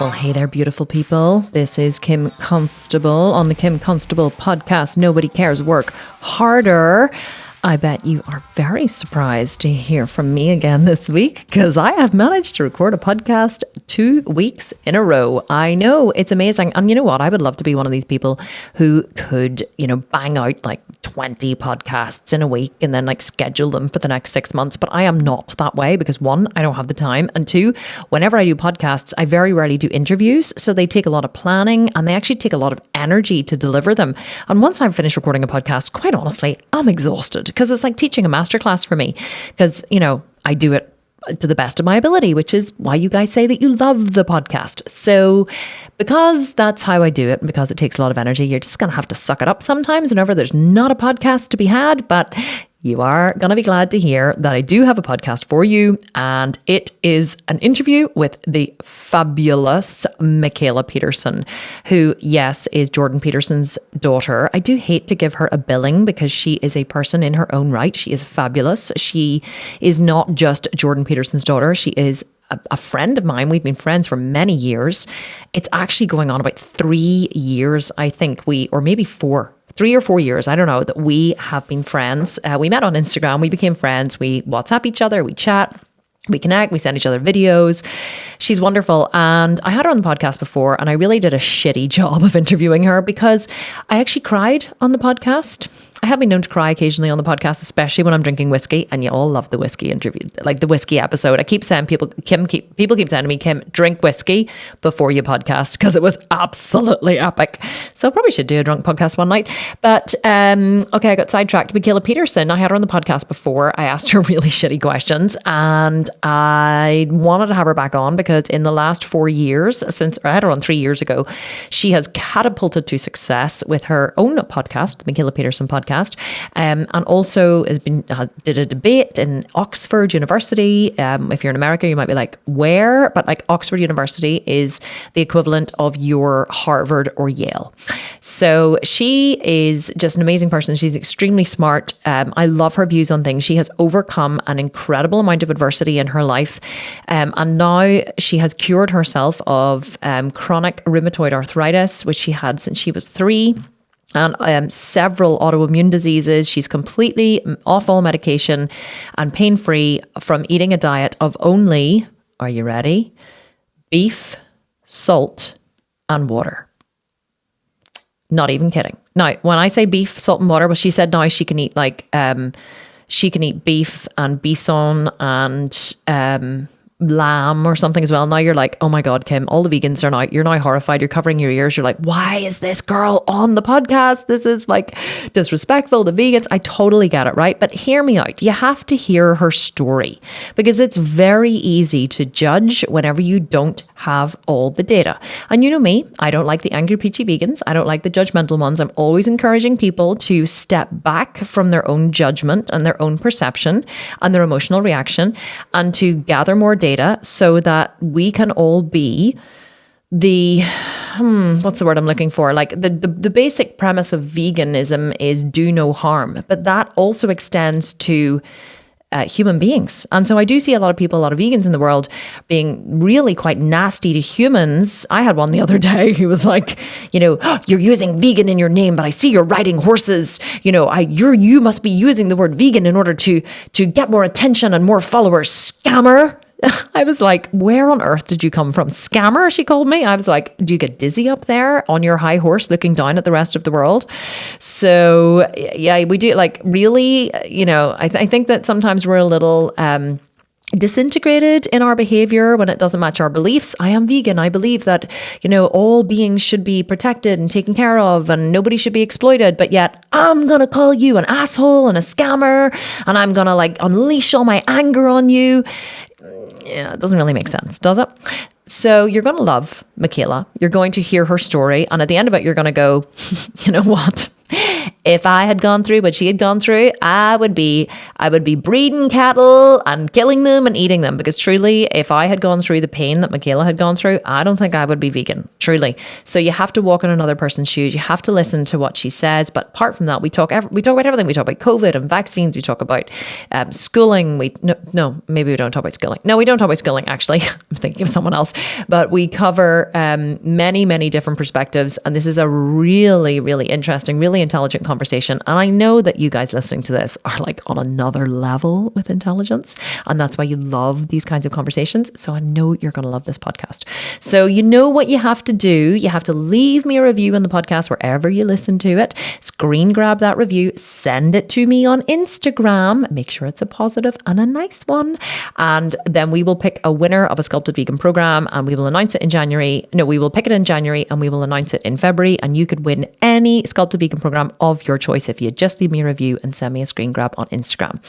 Well, hey there, beautiful people. This is Kim Constable on the Kim Constable podcast. Nobody cares. Work harder. I bet you are very surprised to hear from me again this week because I have managed to record a podcast 2 weeks in a row. I know, it's amazing. And you know what? I would love to be one of these people who could, bang out like 20 podcasts in a week and then like schedule them for the next 6 months. But I am not that way because one, I don't have the time. And two, whenever I do podcasts, I very rarely do interviews. So they take a lot of planning and they actually take a lot of energy to deliver them. And once I've finished recording a podcast, quite honestly, I'm exhausted because it's like teaching a masterclass for me because, I do it to the best of my ability, which is why you guys say that you love the podcast. So because that's how I do it and because it takes a lot of energy, you're just going to have to suck it up sometimes whenever there's not a podcast to be had. But you are going to be glad to hear that I do have a podcast for you. And it is an interview with the fabulous Mikhaila Peterson, who, yes, is Jordan Peterson's daughter. I do hate to give her a billing because she is a person in her own right. She is fabulous. She is not just Jordan Peterson's daughter. She is a friend of mine. We've been friends for many years. It's actually going on about 3 years, I think, or maybe 4. 3 or 4 years, I don't know, that we have been friends. We met on Instagram, we became friends, we WhatsApp each other, we chat, we connect, we send each other videos. She's wonderful. And I had her on the podcast before and I really did a shitty job of interviewing her because I actually cried on the podcast. I have been known to cry occasionally on the podcast, especially when I'm drinking whiskey, and you all love the whiskey interview, like the whiskey episode. I keep saying people keep saying to me, Kim, drink whiskey before you podcast because it was absolutely epic. So I probably should do a drunk podcast one night. But okay, I got sidetracked. Mikhaila Peterson, I had her on the podcast before. I asked her really shitty questions, and I wanted to have her back on because in the last 4 years, since I had her on 3 years ago, she has catapulted to success with her own podcast, the Mikhaila Peterson podcast. And also did a debate in Oxford University. If you're in America, you might be like, where? But like Oxford University is the equivalent of your Harvard or Yale. So she is just an amazing person. She's extremely smart. I love her views on things. She has overcome an incredible amount of adversity in her life. And now she has cured herself of chronic rheumatoid arthritis, which she had since she was 3. And several autoimmune diseases. She's completely off all medication and pain-free from eating a diet of only, are you ready? Beef, salt, and water. Not even kidding. Now, when I say beef, salt, and water, well, she said now she can eat she can eat beef and bison and lamb or something as well. Now you're like, oh my God, Kim, all the vegans are now, you're now horrified. You're covering your ears. You're like, why is this girl on the podcast? This is like disrespectful to vegans. I totally get it, right? But hear me out. You have to hear her story because it's very easy to judge whenever you don't have all the data. And you know me, I don't like the angry, preachy vegans. I don't like the judgmental ones. I'm always encouraging people to step back from their own judgment and their own perception and their emotional reaction and to gather more data so that we can all be the, what's the word I'm looking for? Like the basic premise of veganism is do no harm, but that also extends to human beings. And so I do see a lot of vegans in the world being really quite nasty to humans. I had one the other day who was like, you're using vegan in your name, but I see you're riding horses. You must be using the word vegan in order to get more attention and more followers. Scammer. I was like, where on earth did you come from? Scammer, she called me. I was like, do you get dizzy up there on your high horse looking down at the rest of the world? So yeah, we do like really, I think that sometimes we're a little disintegrated in our behavior when it doesn't match our beliefs. I am vegan. I believe that, all beings should be protected and taken care of and nobody should be exploited. But yet I'm going to call you an asshole and a scammer and I'm going to like unleash all my anger on you. Yeah, it doesn't really make sense, does it? So you're going to love Mikhaila. You're going to hear her story. And at the end of it, you're going to go, you know what? If I had gone through what she had gone through, I would be breeding cattle and killing them and eating them, because truly, if I had gone through the pain that Mikhaila had gone through, I don't think I would be vegan, truly. So you have to walk in another person's shoes. You have to listen to what she says. But apart from that, we talk about everything. We talk about COVID and vaccines. We talk about schooling. Maybe we don't talk about schooling. No, we don't talk about schooling, actually. I'm thinking of someone else. But we cover many, many different perspectives. And this is a really, really interesting, really intelligent conversation. And I know that you guys listening to this are like on another level with intelligence. And that's why you love these kinds of conversations. So I know you're going to love this podcast. So you know what you have to do. You have to leave me a review on the podcast wherever you listen to it. Screen grab that review, send it to me on Instagram. Make sure it's a positive and a nice one. And then we will pick a winner of a Sculpted Vegan program, and we will announce it in January. No, we will pick it in January and we will announce it in February. And you could win any Sculpted Vegan program of your choice if you just leave me a review and send me a screen grab on Instagram.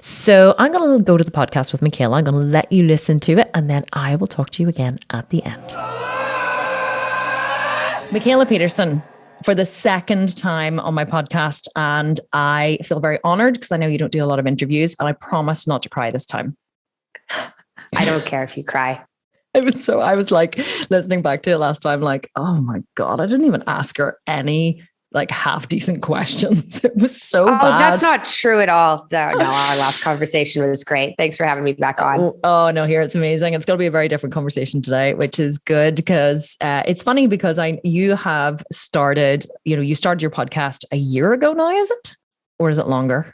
So I'm going to go to the podcast with Mikhaila. I'm going to let you listen to it, and then I will talk to you again at the end. Mikhaila Peterson, for the second time on my podcast, and I feel very honored because I know you don't do a lot of interviews, and I promise not to cry this time. I don't care if you cry. I was like listening back to it last time, like, oh my God, I didn't even ask her any like half decent questions. It was so bad. That's not true at all. No, our last conversation was great. Thanks for having me back on. Oh no, here it's amazing. It's going to be a very different conversation today, which is good because it's funny because you started your podcast a year ago now, is it? Or is it longer?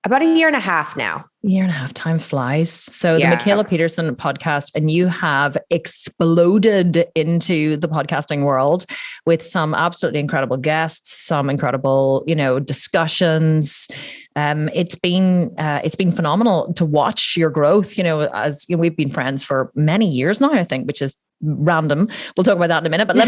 About a year and a half now. Year and a half, time flies. So the Mikhaila Peterson podcast, and you have exploded into the podcasting world with some absolutely incredible guests, some incredible, discussions. It's been phenomenal to watch your growth, as we've been friends for many years now, I think, which is random. We'll talk about that in a minute, but let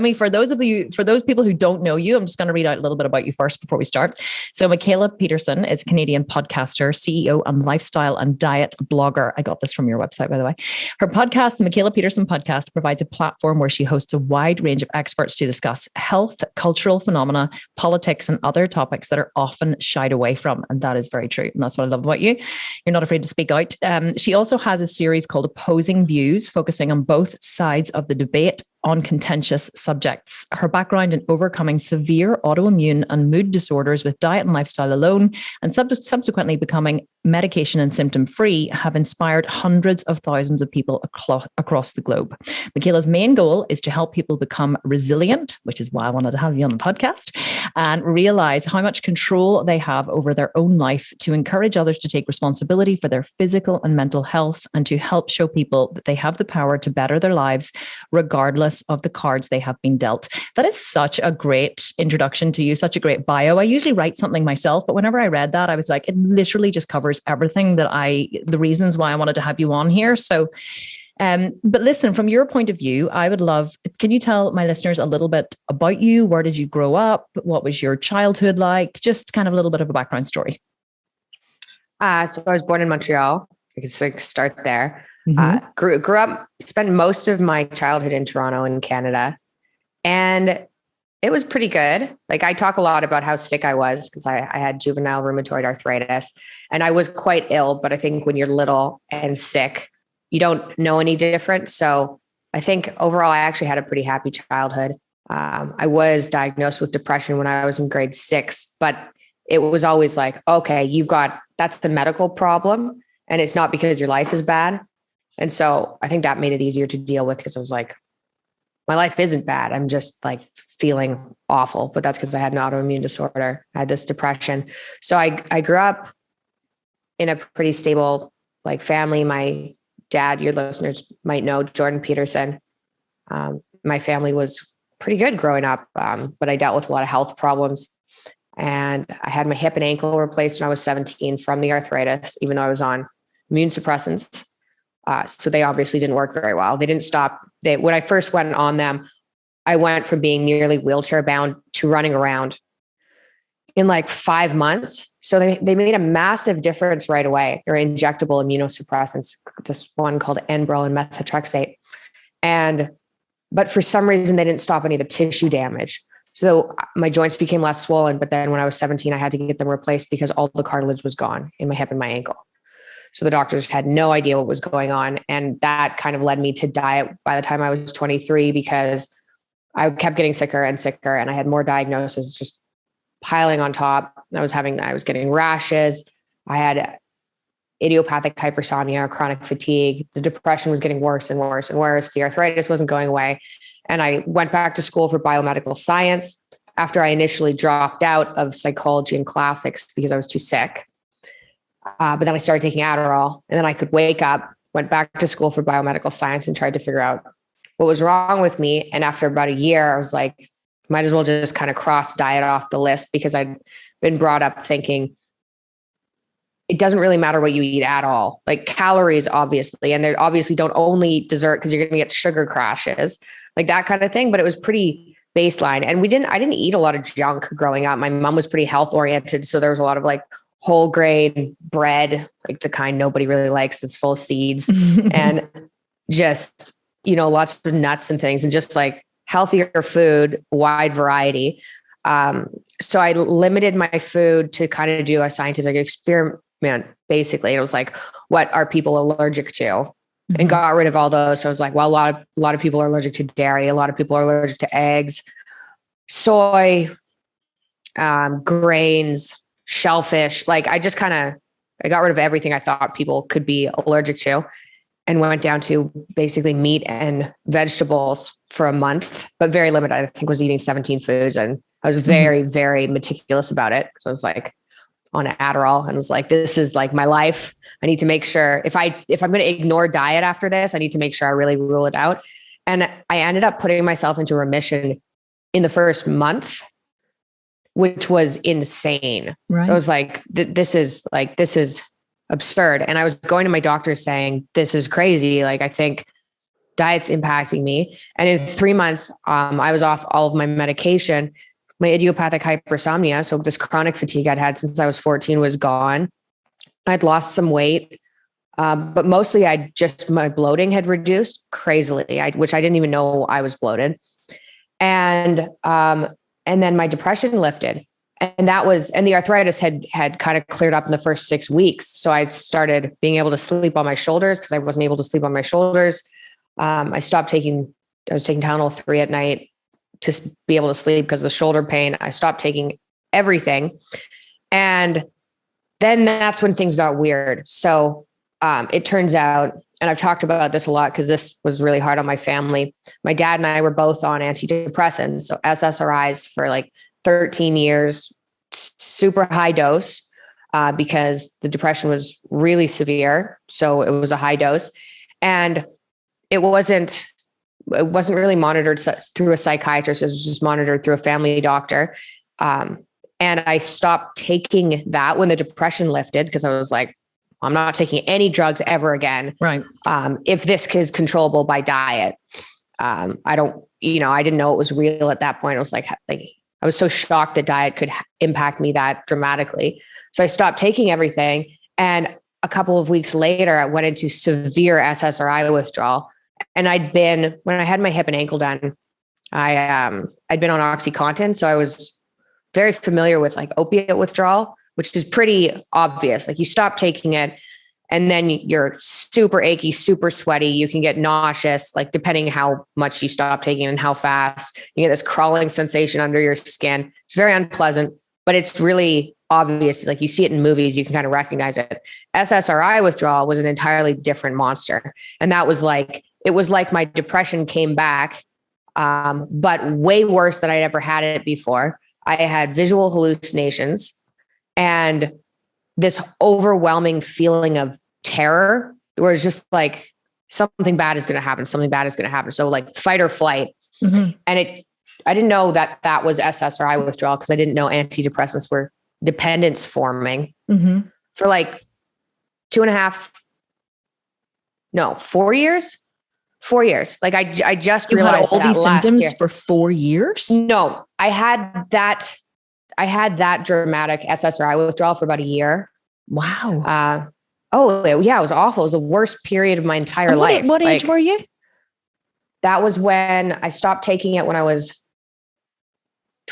me, for those people who don't know you, I'm just going to read out a little bit about you first before we start. So Mikhaila Peterson is a Canadian podcaster, CEO, and lifestyle and diet blogger. I got this from your website, by the way. Her podcast, the Mikhaila Peterson podcast, provides a platform where she hosts a wide range of experts to discuss health, cultural phenomena, politics, and other topics that are often shied away from. And that is very true. And that's what I love about you. You're not afraid to speak out. She also has a series called Opposing Views, focusing on both sides of the debate on contentious subjects. Her background in overcoming severe autoimmune and mood disorders with diet and lifestyle alone, and subsequently becoming medication and symptom-free, have inspired hundreds of thousands of people across the globe. Mikhaila's main goal is to help people become resilient, which is why I wanted to have you on the podcast, and realize how much control they have over their own life, to encourage others to take responsibility for their physical and mental health, and to help show people that they have the power to better their lives regardless of the cards they have been dealt. That is such a great introduction to you, such a great bio. I usually write something myself, but whenever I read that, I was like, it literally just covers everything the reasons why I wanted to have you on here. So, but listen, from your point of view, I would love, can you tell my listeners a little bit about you? Where did you grow up? What was your childhood like? Just kind of a little bit of a background story. So I was born in Montreal. I can start there. Mm-hmm. Grew up, spent most of my childhood in Toronto in Canada, and it was pretty good. Like, I talk a lot about how sick I was because I had juvenile rheumatoid arthritis, and I was quite ill, but I think when you're little and sick, you don't know any different. So I think overall, I actually had a pretty happy childhood. I was diagnosed with depression when I was in grade 6, but it was always like, okay, that's the medical problem, and it's not because your life is bad. And so I think that made it easier to deal with, because I was like, my life isn't bad. I'm just like feeling awful, but that's because I had an autoimmune disorder. I had this depression. So I grew up in a pretty stable like family. My dad, your listeners might know, Jordan Peterson. My family was pretty good growing up, but I dealt with a lot of health problems. And I had my hip and ankle replaced when I was 17 from the arthritis, even though I was on immune suppressants. So they obviously didn't work very well. They didn't stop. When I first went on them, I went from being nearly wheelchair bound to running around in like 5 months. So they made a massive difference right away. They're injectable immunosuppressants, this one called Enbrel and methotrexate. But for some reason, they didn't stop any of the tissue damage. So my joints became less swollen. But then when I was 17, I had to get them replaced because all the cartilage was gone in my hip and my ankle. So the doctors had no idea what was going on. And that kind of led me to diet by the time I was 23, because I kept getting sicker and sicker, and I had more diagnoses just piling on top. I was getting rashes. I had idiopathic hypersomnia, chronic fatigue. The depression was getting worse and worse and worse. The arthritis wasn't going away. And I went back to school for biomedical science after I initially dropped out of psychology and classics because I was too sick. But then I started taking Adderall, and then I could wake up, went back to school for biomedical science, and tried to figure out what was wrong with me. And after about a year, I was like, might as well just kind of cross diet off the list, because I'd been brought up thinking it doesn't really matter what you eat at all. Like calories, obviously, and they obviously don't only eat dessert because you're going to get sugar crashes, like that kind of thing. But it was pretty baseline. And I didn't eat a lot of junk growing up. My mom was pretty health oriented. So there was a lot of like whole grain bread, like the kind nobody really likes, that's full of seeds and just, lots of nuts and things, and just like healthier food, wide variety. So I limited my food to kind of do a scientific experiment, basically. It was like, what are people allergic to? And got rid of all those. So I was like, well, a lot of people are allergic to dairy. A lot of people are allergic to eggs, soy, grains, shellfish. Like I got rid of everything I thought people could be allergic to, and went down to basically meat and vegetables for a month, but very limited. I think was eating 17 foods, and I was very, very meticulous about it. So I was like on Adderall and was like, this is like my life. I need to make sure if I'm going to ignore diet after this, I need to make sure I really rule it out. And I ended up putting myself into remission in the first month, which was insane. Right. I was like, this is absurd. And I was going to my doctor saying, this is crazy. Like, I think diet's impacting me. And in 3 months, I was off all of my medication. My idiopathic hypersomnia, so this chronic fatigue I'd had since I was 14, was gone. I'd lost some weight, but mostly my bloating had reduced crazily, which I didn't even know I was bloated. And then my depression lifted, and the arthritis had kind of cleared up in the first 6 weeks. So I started being able to sleep on my shoulders, because I wasn't able to sleep on my shoulders. I was taking Tylenol 3 at night to be able to sleep because of the shoulder pain. I stopped taking everything. And then that's when things got weird. So it turns out, and I've talked about this a lot because this was really hard on my family. My dad and I were both on antidepressants, so SSRIs, for like 13 years, super high dose, because the depression was really severe. So it was a high dose, and it wasn't really monitored through a psychiatrist. It was just monitored through a family doctor. And I stopped taking that when the depression lifted, because I was like, I'm not taking any drugs ever again. Right. If this is controllable by diet. I didn't know it was real at that point. I was like I was so shocked that diet could impact me that dramatically. So I stopped taking everything. And a couple of weeks later, I went into severe SSRI withdrawal. And when I had my hip and ankle done, I'd been on OxyContin. So I was very familiar with like opiate withdrawal, which is pretty obvious. Like you stop taking it, and then you're super achy, super sweaty. You can get nauseous, like depending how much you stop taking and how fast. You get this crawling sensation under your skin. It's very unpleasant, but it's really obvious. Like you see it in movies, you can kind of recognize it. SSRI withdrawal was an entirely different monster. And that was like, it was like my depression came back, but way worse than I'd ever had it before. I had visual hallucinations and this overwhelming feeling of terror, where it's just like something bad is going to happen. Something bad is going to happen. So like fight or flight. And I didn't know that was SSRI withdrawal, because I didn't know antidepressants were dependence forming for like 4 years. 4 years. Like I just realized you had all these symptoms year. For 4 years. No, I had that dramatic SSRI withdrawal for about a year. Wow. Yeah, it was awful. It was the worst period of my entire life. What age were you? That was when I stopped taking it when I was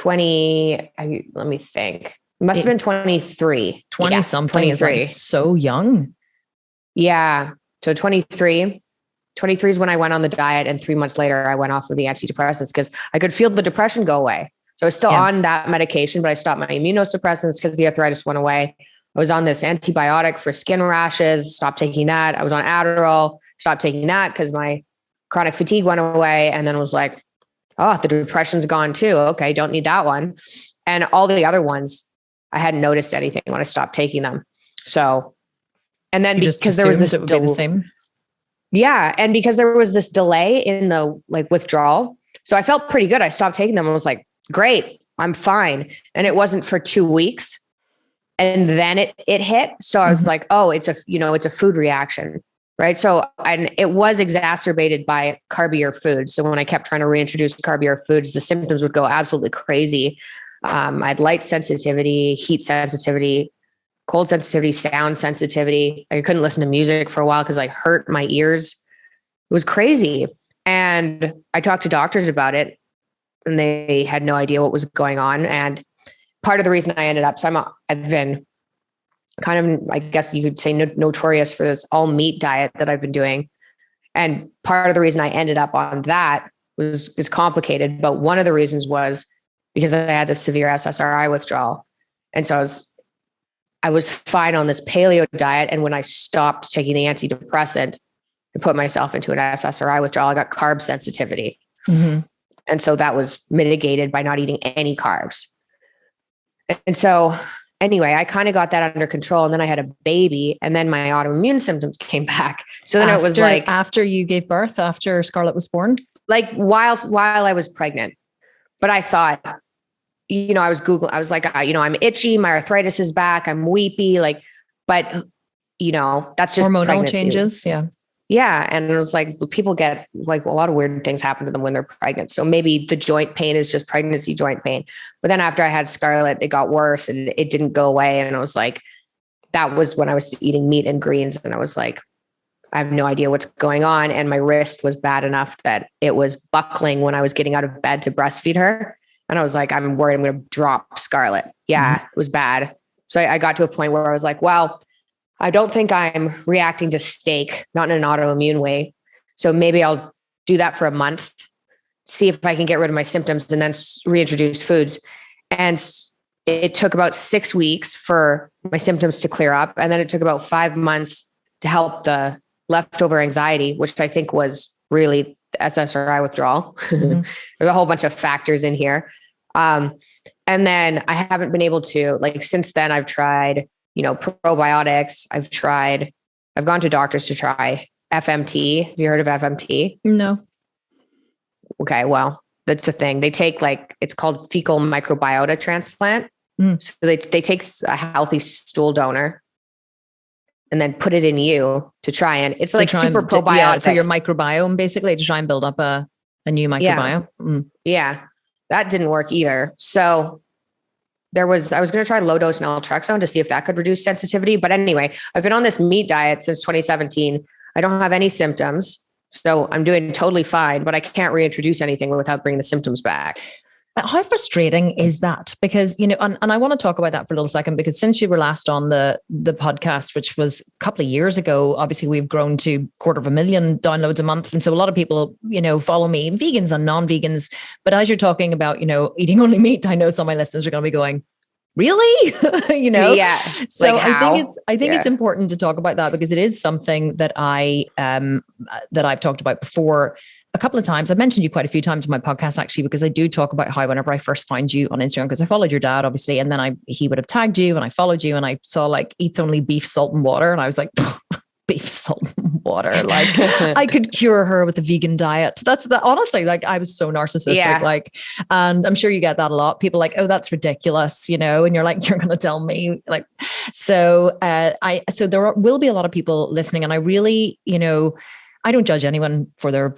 let me think. It must have been 23. 20 something 23. Is like so young. Yeah. So 23 is when I went on the diet. And 3 months later, I went off of the antidepressants because I could feel the depression go away. So I was still on that medication, but I stopped my immunosuppressants because the arthritis went away. I was on this antibiotic for skin rashes, stopped taking that. I was on Adderall, stopped taking that because my chronic fatigue went away. And then was like, oh, the depression's gone too. Okay, don't need that one. And all the other ones, I hadn't noticed anything when I stopped taking them. So, and then because there was this the same. Yeah. And because there was this delay in the withdrawal. So I felt pretty good. I stopped taking them. I was like, great, I'm fine. And it wasn't for 2 weeks. And then it hit. So I was like, oh, it's a food reaction. Right. So, and it was exacerbated by carbier foods. So when I kept trying to reintroduce carbier foods, the symptoms would go absolutely crazy. I had light sensitivity, heat sensitivity, cold sensitivity, sound sensitivity. I couldn't listen to music for a while because I hurt my ears. It was crazy. And I talked to doctors about it and they had no idea what was going on. And part of the reason I ended up, I've been kind of, I guess you could say notorious for this all meat diet that I've been doing. And part of the reason I ended up on that is complicated. But one of the reasons was because I had this severe SSRI withdrawal. And so I was fine on this paleo diet. And when I stopped taking the antidepressant and put myself into an SSRI withdrawal, I got carb sensitivity. Mm-hmm. And so that was mitigated by not eating any carbs. And so anyway, I kind of got that under control. And then I had a baby and then my autoimmune symptoms came back. So then it was like after you gave birth, after Scarlett was born, like while I was pregnant. But I thought, I was Googling, I was like, I'm itchy. My arthritis is back. I'm weepy. But that's just hormonal pregnancy. Changes. Yeah. Yeah. And it was like, people get like a lot of weird things happen to them when they're pregnant. So maybe the joint pain is just pregnancy joint pain. But then after I had Scarlett, it got worse and it didn't go away. And I was like, that was when I was eating meat and greens. And I was like, I have no idea what's going on. And my wrist was bad enough that it was buckling when I was getting out of bed to breastfeed her. And I was like, I'm worried I'm going to drop Scarlett. Yeah, It was bad. So I got to a point where I was like, well, I don't think I'm reacting to steak, not in an autoimmune way. So maybe I'll do that for a month, see if I can get rid of my symptoms and then reintroduce foods. And it took about 6 weeks for my symptoms to clear up. And then it took about 5 months to help the leftover anxiety, which I think was really the SSRI withdrawal. Mm-hmm. There's a whole bunch of factors in here. And then I haven't been able to, since then I've tried, probiotics. I've gone to doctors to try FMT. Have you heard of FMT? No. Okay. Well, that's the thing. They take it's called fecal microbiota transplant. Mm. So they take a healthy stool donor and then put it in you to try and it's like super probiotics for your microbiome, basically to try and build up a new microbiome. Yeah. Mm. Yeah. That didn't work either. So I was going to try low dose naltrexone to see if that could reduce sensitivity. But anyway, I've been on this meat diet since 2017. I don't have any symptoms. So I'm doing totally fine, but I can't reintroduce anything without bringing the symptoms back. How frustrating is that? Because, and I want to talk about that for a little second, because since you were last on the podcast, which was a couple of years ago, obviously we've grown to 250,000 downloads a month. And so a lot of people, follow me, vegans and non-vegans. But as you're talking about, eating only meat, I know some of my listeners are going to be going, really? Yeah. So I think it's important to talk about that because it is something that that I've talked about before a couple of times. I've mentioned you quite a few times in my podcast, actually, because I do talk about how whenever I first find you on Instagram, because I followed your dad, obviously, and then he would have tagged you and I followed you and I saw eats only beef, salt and water. And I was like, beef, salt and water. I could cure her with a vegan diet. Honestly, I was so narcissistic. Yeah. And I'm sure you get that a lot. People oh, that's ridiculous, and you're like, you're going to tell me so there will be a lot of people listening. And I really, I don't judge anyone for their,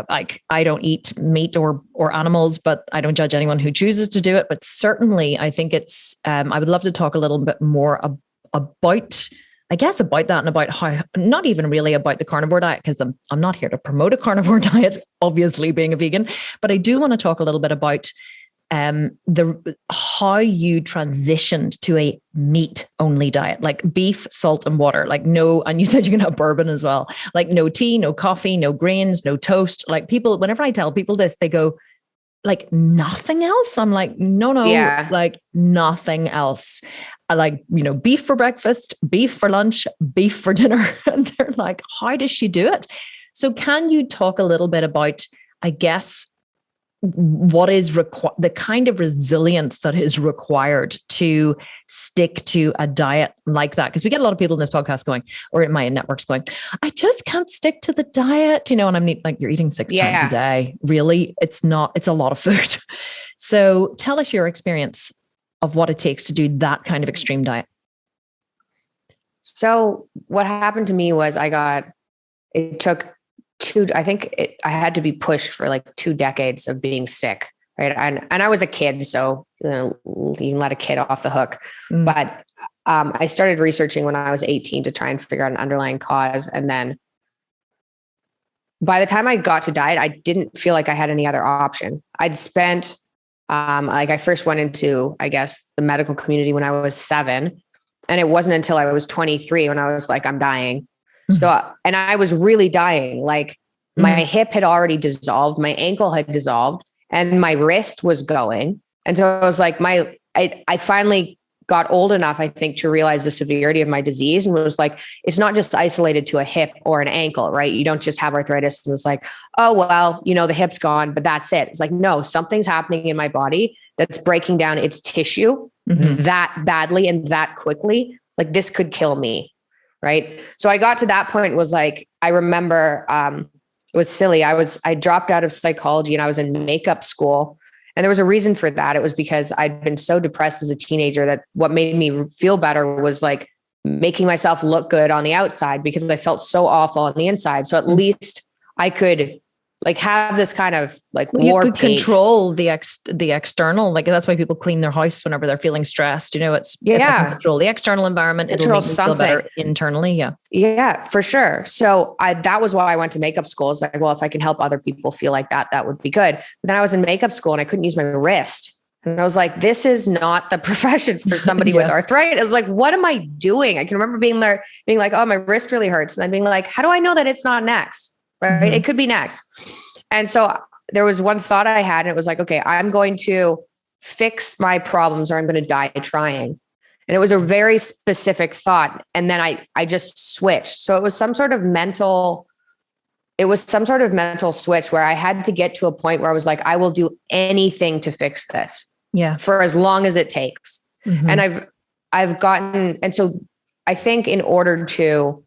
I don't eat meat or animals, but I don't judge anyone who chooses to do it. But certainly I think it's, I would love to talk a little bit more about that and about how, not even really about the carnivore diet, because I'm not here to promote a carnivore diet, obviously being a vegan, but I do want to talk a little bit about how you transitioned to a meat only diet, like beef, salt, and water, like no, and you said you can have bourbon as well, like no tea, no coffee, no grains, no toast. Like people, whenever I tell people this, they go, like nothing else. I'm like, no, Yeah. like nothing else. I like, beef for breakfast, beef for lunch, beef for dinner. And they're like, how does she do it? So can you talk a little bit about, I guess, what is the kind of resilience that is required to stick to a diet like that? Because we get a lot of people in this podcast going, or in my networks going, I just can't stick to the diet, and I'm like, you're eating 6 times a day. Really? It's a lot of food. So tell us your experience of what it takes to do that kind of extreme diet. So what happened to me was I had to be pushed for like 2 decades of being sick. Right. And I was a kid, so you can let a kid off the hook. But I started researching when I was 18 to try and figure out an underlying cause. And then by the time I got to diet, I didn't feel like I had any other option. I'd spent, I first went into, I guess, the medical community when I was 7. And it wasn't until I was 23 when I was like, I'm dying. So, and I was really dying. Like my hip had already dissolved, my ankle had dissolved, and my wrist was going. And so I was like, I finally got old enough, I think, to realize the severity of my disease, and was like, it's not just isolated to a hip or an ankle, right? You don't just have arthritis and it's like, oh, well, the hip's gone, but that's it. It's like, no, something's happening in my body that's breaking down its tissue that badly and that quickly. Like this could kill me. Right. So I got to that point, was like, I remember, it was silly. I dropped out of psychology and I was in makeup school. And there was a reason for that. It was because I'd been so depressed as a teenager that what made me feel better was like making myself look good on the outside, because I felt so awful on the inside. So at least I could like have this kind of like you could control the external. Like that's why people clean their house whenever they're feeling stressed. It's if I can control the external environment, it'll make me feel better internally. Yeah, for sure. So that was why I went to makeup school. It's like, well, if I can help other people feel like that, that would be good. But then I was in makeup school and I couldn't use my wrist. And I was like, this is not the profession for somebody with arthritis. I was like, what am I doing? I can remember being like, oh, my wrist really hurts. And then being like, how do I know that it's not next? Right. It could be next. And so there was one thought I had, and it was like, okay, I'm going to fix my problems or I'm going to die trying. And it was a very specific thought. And then I just switched. So it was some sort of mental switch where I had to get to a point where I was like, I will do anything to fix this. Yeah. For as long as it takes. And I've gotten, and so I think in order to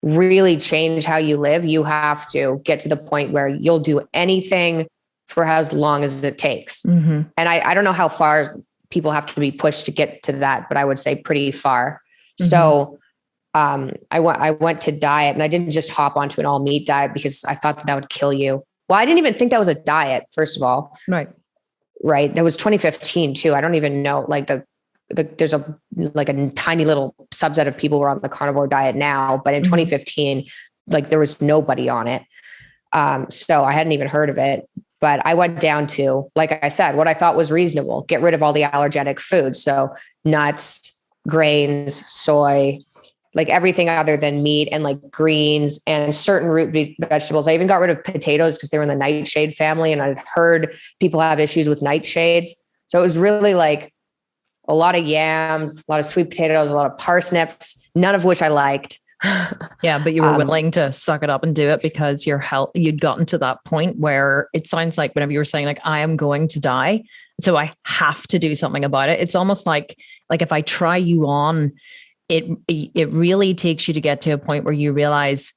really change how you live, you have to get to the point where you'll do anything for as long as it takes. And I don't know how far people have to be pushed to get to that, but I would say pretty far. So I went to diet, and I didn't just hop onto an all meat diet because I thought that would kill you. Well, I didn't even think that was a diet, first of all. Right. That was 2015 too. I don't even know, like there's a tiny little subset of people who are on the carnivore diet now, but in 2015, like there was nobody on it. So I hadn't even heard of it, but I went down to, like I said, what I thought was reasonable, get rid of all the allergenic foods. So nuts, grains, soy, like everything other than meat, and like greens and certain root vegetables. I even got rid of potatoes because they were in the nightshade family. And I'd heard people have issues with nightshades. So it was really like a lot of yams, a lot of sweet potatoes, a lot of parsnips, none of which I liked. Yeah, but you were willing to suck it up and do it because you'd gotten to that point where it sounds like whenever you were saying like, I am going to die, so I have to do something about it. It's almost like if I try you on, it really takes you to get to a point where you realize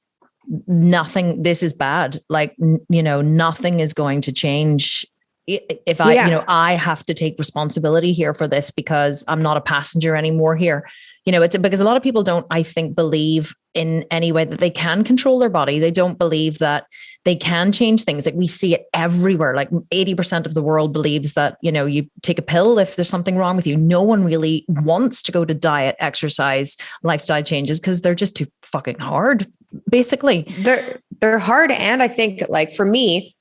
this is bad. Like, nothing is going to change. If I have to take responsibility here for this because I'm not a passenger anymore here. It's because a lot of people don't, I think, believe in any way that they can control their body. They don't believe that they can change things. Like we see it everywhere. Like 80% of the world believes that, you take a pill if there's something wrong with you. No one really wants to go to diet, exercise, lifestyle changes because they're just too fucking hard, basically. They're hard. And I think like for me,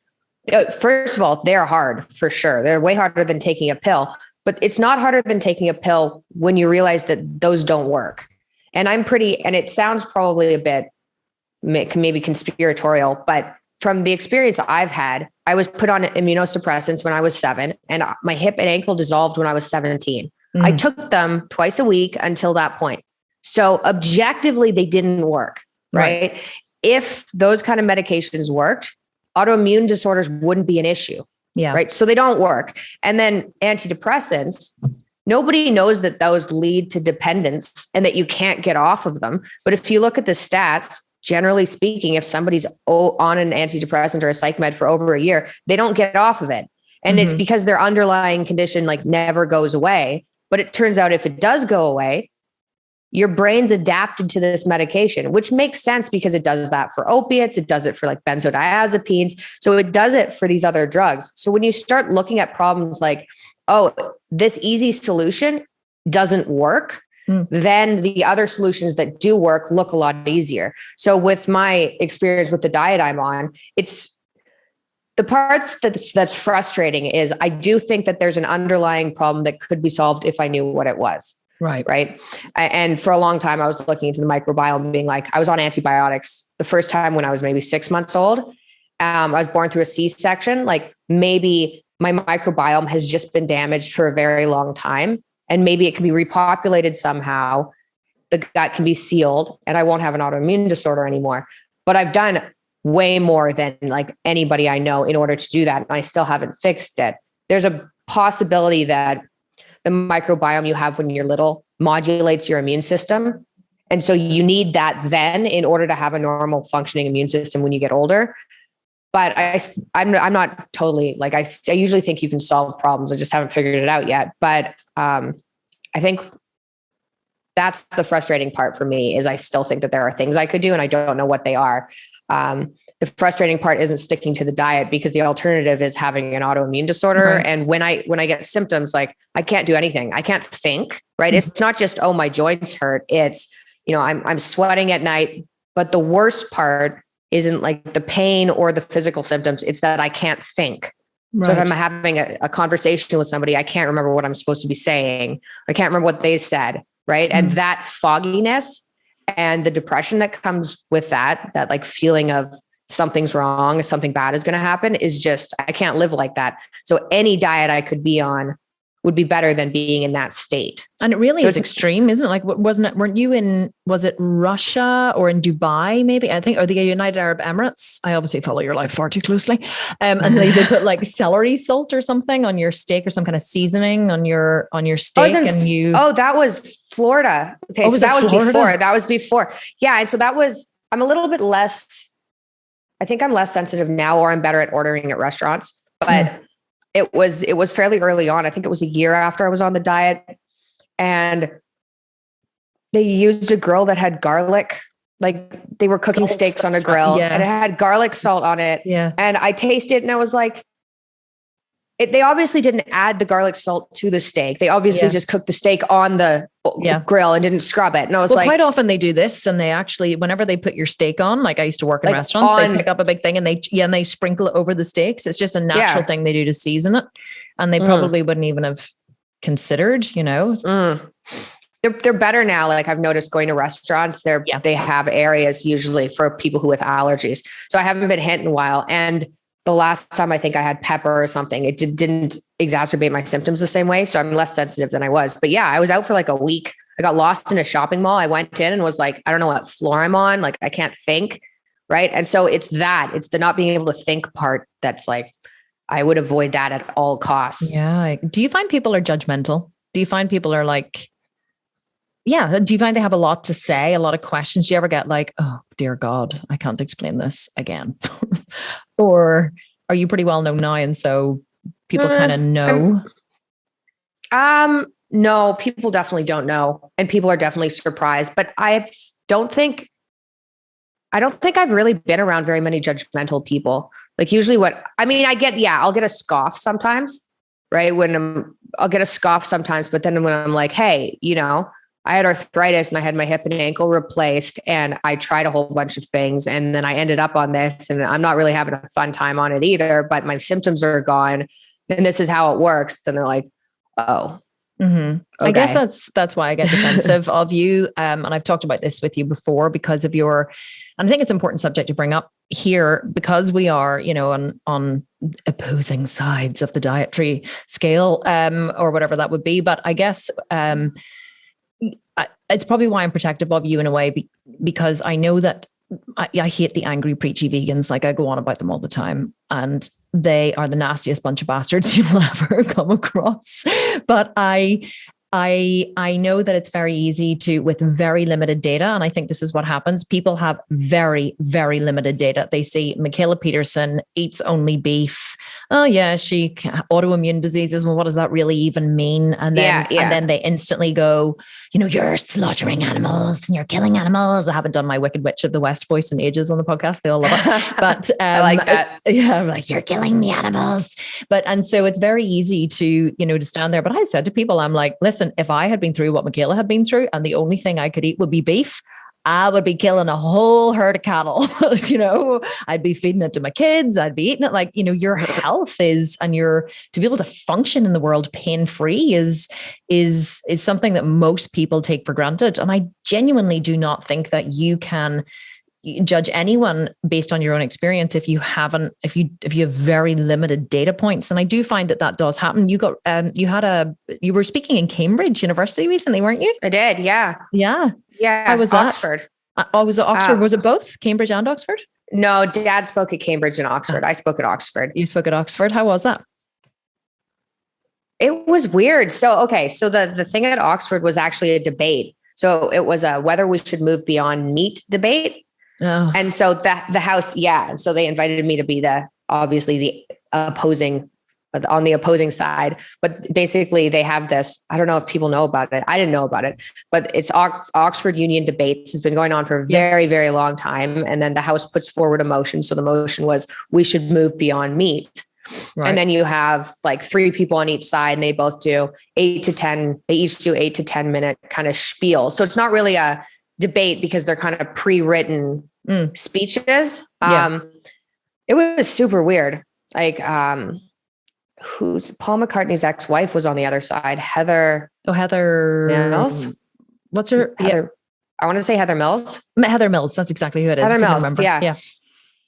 First of all, they're hard for sure. They're way harder than taking a pill, but it's not harder than taking a pill when you realize that those don't work. And and it sounds probably a bit maybe conspiratorial, but from the experience I've had, I was put on immunosuppressants when I was 7, and my hip and ankle dissolved when I was 17. I took them twice a week until that point. So objectively, they didn't work, right? If those kind of medications worked, autoimmune disorders wouldn't be an issue. Yeah. Right. So they don't work. And then antidepressants, nobody knows that those lead to dependence and that you can't get off of them. But if you look at the stats, generally speaking, if somebody's on an antidepressant or a psych med for over a year, they don't get off of it. And it's because their underlying condition like never goes away. But it turns out if it does go away, your brain's adapted to this medication, which makes sense because it does that for opiates. It does it for like benzodiazepines. So it does it for these other drugs. So when you start looking at problems like, oh, this easy solution doesn't work, then the other solutions that do work look a lot easier. So with my experience with the diet I'm on, it's the parts that's frustrating is I do think that there's an underlying problem that could be solved if I knew what it was. Right. And for a long time, I was looking into the microbiome, being like, I was on antibiotics the first time when I was maybe 6 months old. I was born through a C-section. Like maybe my microbiome has just been damaged for a very long time. And maybe it can be repopulated somehow. The gut can be sealed and I won't have an autoimmune disorder anymore. But I've done way more than like anybody I know in order to do that. And I still haven't fixed it. There's a possibility that the microbiome you have when you're little modulates your immune system. And so you need that then in order to have a normal functioning immune system when you get older. But I'm not totally like, I usually think you can solve problems. I just haven't figured it out yet. But I think that's the frustrating part for me is I still think that there are things I could do and I don't know what they are. The frustrating part isn't sticking to the diet because the alternative is having an autoimmune disorder. Right. And when I get symptoms, like I can't do anything, I can't think, right? It's not just, oh, my joints hurt. It's, I'm sweating at night, but the worst part isn't like the pain or the physical symptoms. It's that I can't think. Right. So if I'm having a conversation with somebody, I can't remember what I'm supposed to be saying. I can't remember what they said. Right. And that fogginess and the depression that comes with that like feeling of something's wrong, something bad is going to happen is just, I can't live like that. So any diet I could be on would be better than being in that state. And it really is extreme, isn't it? Like, weren't you was it Russia or in Dubai, maybe? I think, or the United Arab Emirates. I obviously follow your life far too closely. And they put like celery salt or something on your steak or some kind of seasoning on your steak. That was Florida. Okay. So that was before. Yeah. And so I'm a little bit less, I think I'm less sensitive now, or I'm better at ordering at restaurants, but it was fairly early on. I think it was a year after I was on the diet, and they used a grill that had garlic. Like they were cooking steaks on a grill and it had garlic salt on it. Yeah. And I tasted it and I was like, they obviously didn't add the garlic salt to the steak. They obviously just cooked the steak on the grill and didn't scrub it. And I was like, quite often they do this, and they actually, whenever they put your steak on, like I used to work in restaurants, they pick up a big thing and they sprinkle it over the steaks. It's just a natural thing they do to season it. And they probably wouldn't even have considered, They're better now. Like I've noticed going to restaurants, they have areas usually for people who with allergies. So I haven't been hit in a while. And the last time I think I had pepper or something, it didn't exacerbate my symptoms the same way. So I'm less sensitive than I was. But yeah, I was out for like a week. I got lost in a shopping mall. I went in and was like, I don't know what floor I'm on. Like I can't think. Right. And so it's the not being able to think part that's like, I would avoid that at all costs. Yeah. Do you find people are judgmental? Do you find people are like, do you find they have a lot to say, a lot of questions? Do you ever get like, oh, dear God, I can't explain this again? Or are you pretty well known now? And so people kind of know? No, people definitely don't know. And people are definitely surprised. But I don't think I've really been around very many judgmental people. Like usually I'll get a scoff sometimes, right? I'll get a scoff sometimes, but then when I'm like, hey, I had arthritis and I had my hip and ankle replaced, and I tried a whole bunch of things. And then I ended up on this, and I'm not really having a fun time on it either, but my symptoms are gone and this is how it works. Then they're like, oh, okay. I guess that's why I get defensive of you. And I've talked about this with you before because of and I think it's an important subject to bring up here because we are, on opposing sides of the dietary scale, or whatever that would be. But I guess, it's probably why I'm protective of you in a way, because I know that I hate the angry, preachy vegans. Like, I go on about them all the time, and they are the nastiest bunch of bastards you'll ever come across. But I know that it's very easy with very limited data. And I think this is what happens. People have very, very limited data. They see Mikhaila Peterson eats only beef. Oh yeah, she autoimmune diseases. Well, what does that really even mean? And then, and then they instantly go, you're slaughtering animals and you're killing animals. I haven't done my Wicked Witch of the West voice in ages on the podcast. They all love it. But I like that. Yeah, I'm like, you're killing the animals. And so it's very easy to, to stand there. But I said to people, I'm like, listen, if I had been through what Mikhaila had been through and the only thing I could eat would be beef, I would be killing a whole herd of cattle. I'd be feeding it to my kids. I'd be eating it. Like, your health is, and to be able to function in the world pain-free is something that most people take for granted. And I genuinely do not think that you can judge anyone based on your own experience if you have very limited data points. And I do find that does happen. You were speaking in Cambridge University recently, weren't you? I did. Yeah. Yeah. Yeah. How was Oxford. That? Oh, was it Oxford? Was it both Cambridge and Oxford? No, Dad spoke at Cambridge and Oxford. I spoke at Oxford. You spoke at Oxford. How was that? It was weird. So the thing at Oxford was actually a debate. So it was a whether we should move beyond meat debate. Oh. And so the House, and so they invited me to be on the opposing side. But basically they have this, I don't know if people know about it. I didn't know about it, but it's Oxford Union debates has been going on for a very, very long time. And then the House puts forward a motion. So the motion was, we should move beyond meat. Right. And then you have like 3 people on each side, and they both do 8 to 10. They each do 8 to 10 minute kind of spiel. So it's not really a debate because they're kind of pre-written speeches. It was super weird. Like, who's Paul McCartney's ex-wife was on the other side. Heather Mills. What's her? I want to say Heather Mills. Heather Mills. That's exactly who it is. Heather Mills. Yeah.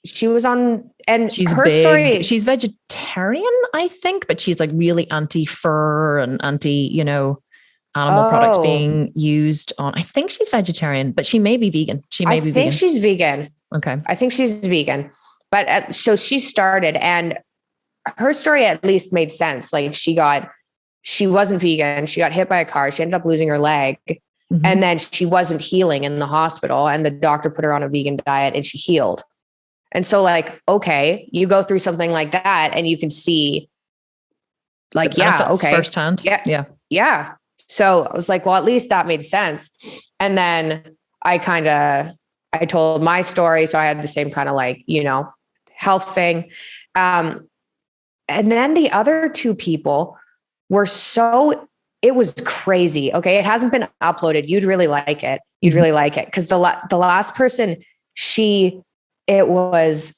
She was on, and she's her story. She's vegetarian, I think, but she's like really anti-fur and anti, animal products being used on. I think she's vegetarian, but she may be vegan. I think she's vegan. Okay. I think she's vegan. But so she started, and her story at least made sense. Like, she wasn't vegan. She got hit by a car. She ended up losing her leg. Mm-hmm. And then she wasn't healing in the hospital, and the doctor put her on a vegan diet, and she healed. And so, like, okay, you go through something like that and you can see like, firsthand. Yeah. So I was like, well, at least that made sense. And then I told my story. So I had the same kind of like, health thing. And then the other 2 people were it was crazy. Okay. It hasn't been uploaded. You'd really like it. Cause the last person, it was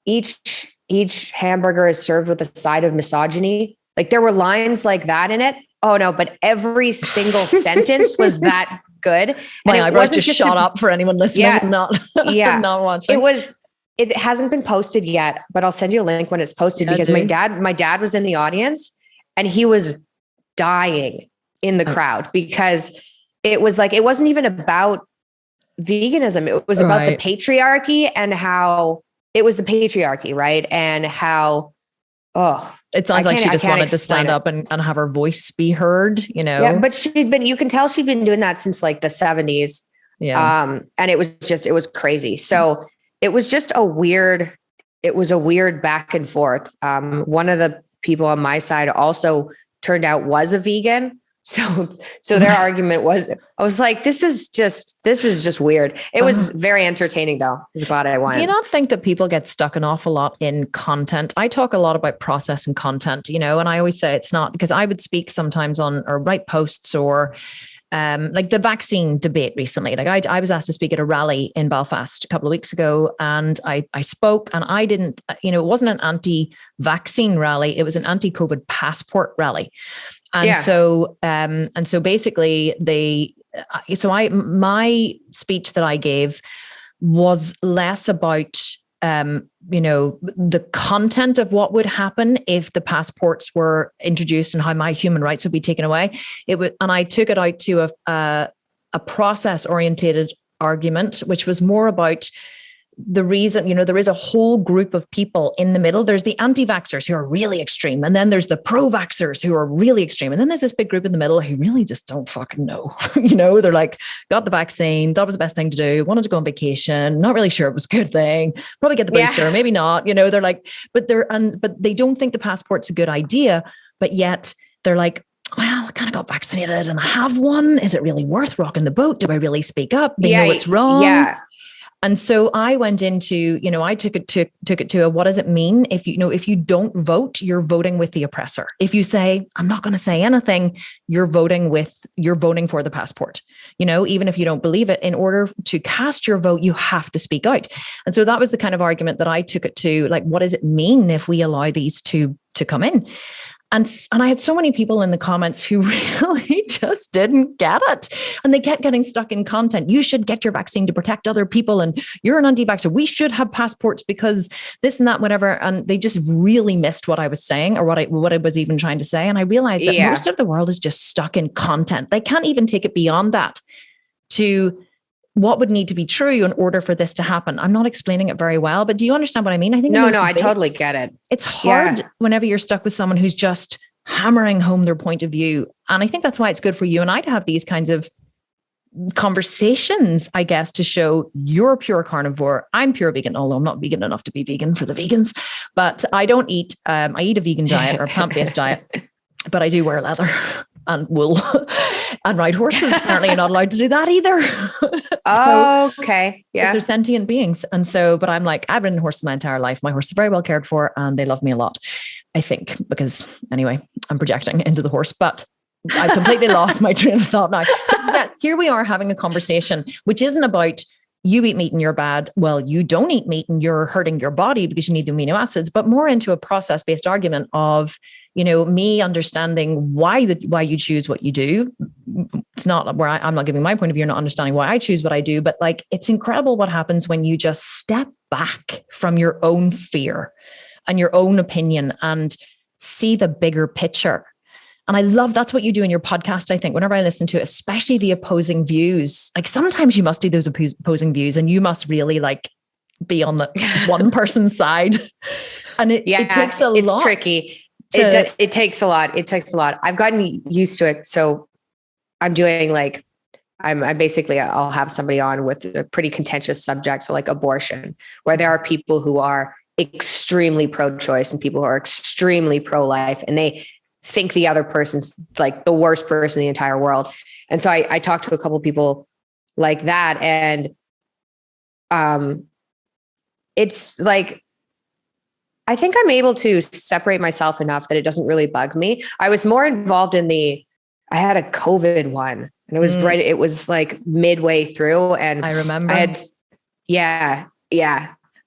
each hamburger is served with a side of misogyny. Like, there were lines like that in it. Oh no, but every single sentence was that good. My eyebrows just shot up for anyone listening and not watching. It hasn't been posted yet, but I'll send you a link when it's posted, because my dad was in the audience and he was dying in the crowd, because it was like, it wasn't even about veganism. It was about the patriarchy and how it was the patriarchy, right? And how, it sounds like she just wanted to stand up and have her voice be heard, Yeah, but you can tell she'd been doing that since like the 70s. Yeah. And it was crazy. So it was just a weird back and forth. One of the people on my side also turned out was a vegan. So their argument was, I was like, this is just weird. It was very entertaining though. I was glad I won. Do you not think that people get stuck an awful lot in content? I talk a lot about process and content, and I always say it's not, because I would speak sometimes or write posts or like the vaccine debate recently. Like I was asked to speak at a rally in Belfast a couple of weeks ago, and I spoke, and I didn't, it wasn't an anti-vaccine rally. It was an anti-COVID passport rally. And so basically my speech that I gave was less about, the content of what would happen if the passports were introduced and how my human rights would be taken away. And I took it out to a process-orientated argument, which was more about the reason, there is a whole group of people in the middle. There's the anti-vaxxers who are really extreme. And then there's the pro-vaxxers who are really extreme. And then there's this big group in the middle who really just don't fucking know. They're like, got the vaccine, thought it was the best thing to do, wanted to go on vacation, not really sure it was a good thing, probably get the booster, maybe not. They're like, but they don't think the passport's a good idea. But yet they're like, well, I kind of got vaccinated and I have one. Is it really worth rocking the boat? Do I really speak up? They know it's wrong. Yeah. And so I went into, I took it to a, what does it mean? If you don't vote, you're voting with the oppressor. If you say, I'm not going to say anything, you're voting for the passport. Even if you don't believe it, in order to cast your vote, you have to speak out. And so that was the kind of argument that I took it to, like, what does it mean if we allow these to come in? And I had so many people in the comments who really just didn't get it. And they kept getting stuck in content. You should get your vaccine to protect other people. And you're an anti-vaxxer. We should have passports because this and that, whatever. And they just really missed what I was saying, or what I was even trying to say. And I realized that most of the world is just stuck in content. They can't even take it beyond that to what would need to be true in order for this to happen. I'm not explaining it very well, but do you understand what I mean? I think I totally get it. It's hard whenever you're stuck with someone who's just hammering home their point of view. And I think that's why it's good for you and I to have these kinds of conversations, I guess, to show you're pure carnivore. I'm pure vegan, although I'm not vegan enough to be vegan for the vegans, but I don't eat, I eat a vegan diet or a plant-based diet, but I do wear leather and wool and ride horses. Apparently you're not allowed to do that either. Okay. Yeah. They're sentient beings. And so, but I'm like, I've ridden horses my entire life. My horse is very well cared for and they love me a lot, I think, because anyway, I'm projecting into the horse, but I completely lost my train of thought now. Yeah, here we are having a conversation, which isn't about you eat meat and you're bad. Well, you don't eat meat and you're hurting your body because you need the amino acids, but more into a process-based argument of, me understanding why you choose what you do. It's not where I'm not giving my point of view, you're not understanding why I choose what I do, but like, it's incredible what happens when you just step back from your own fear and your own opinion and see the bigger picture. And I love that's what you do in your podcast. I think whenever I listen to it, especially the opposing views, like sometimes you must do those opposing views and you must really like be on the one person's side. And it takes a lot. It's tricky. It takes a lot. It takes a lot. I've gotten used to it. So I'm doing like, I'm basically, I'll have somebody on with a pretty contentious subject. So like abortion, where there are people who are extremely pro-choice and people who are extremely pro-life, and they think the other person's like the worst person in the entire world. And so I talked to a couple of people like that. And it's like, I think I'm able to separate myself enough that it doesn't really bug me. I was more involved in I had a COVID one and it was it was like midway through and I remember. and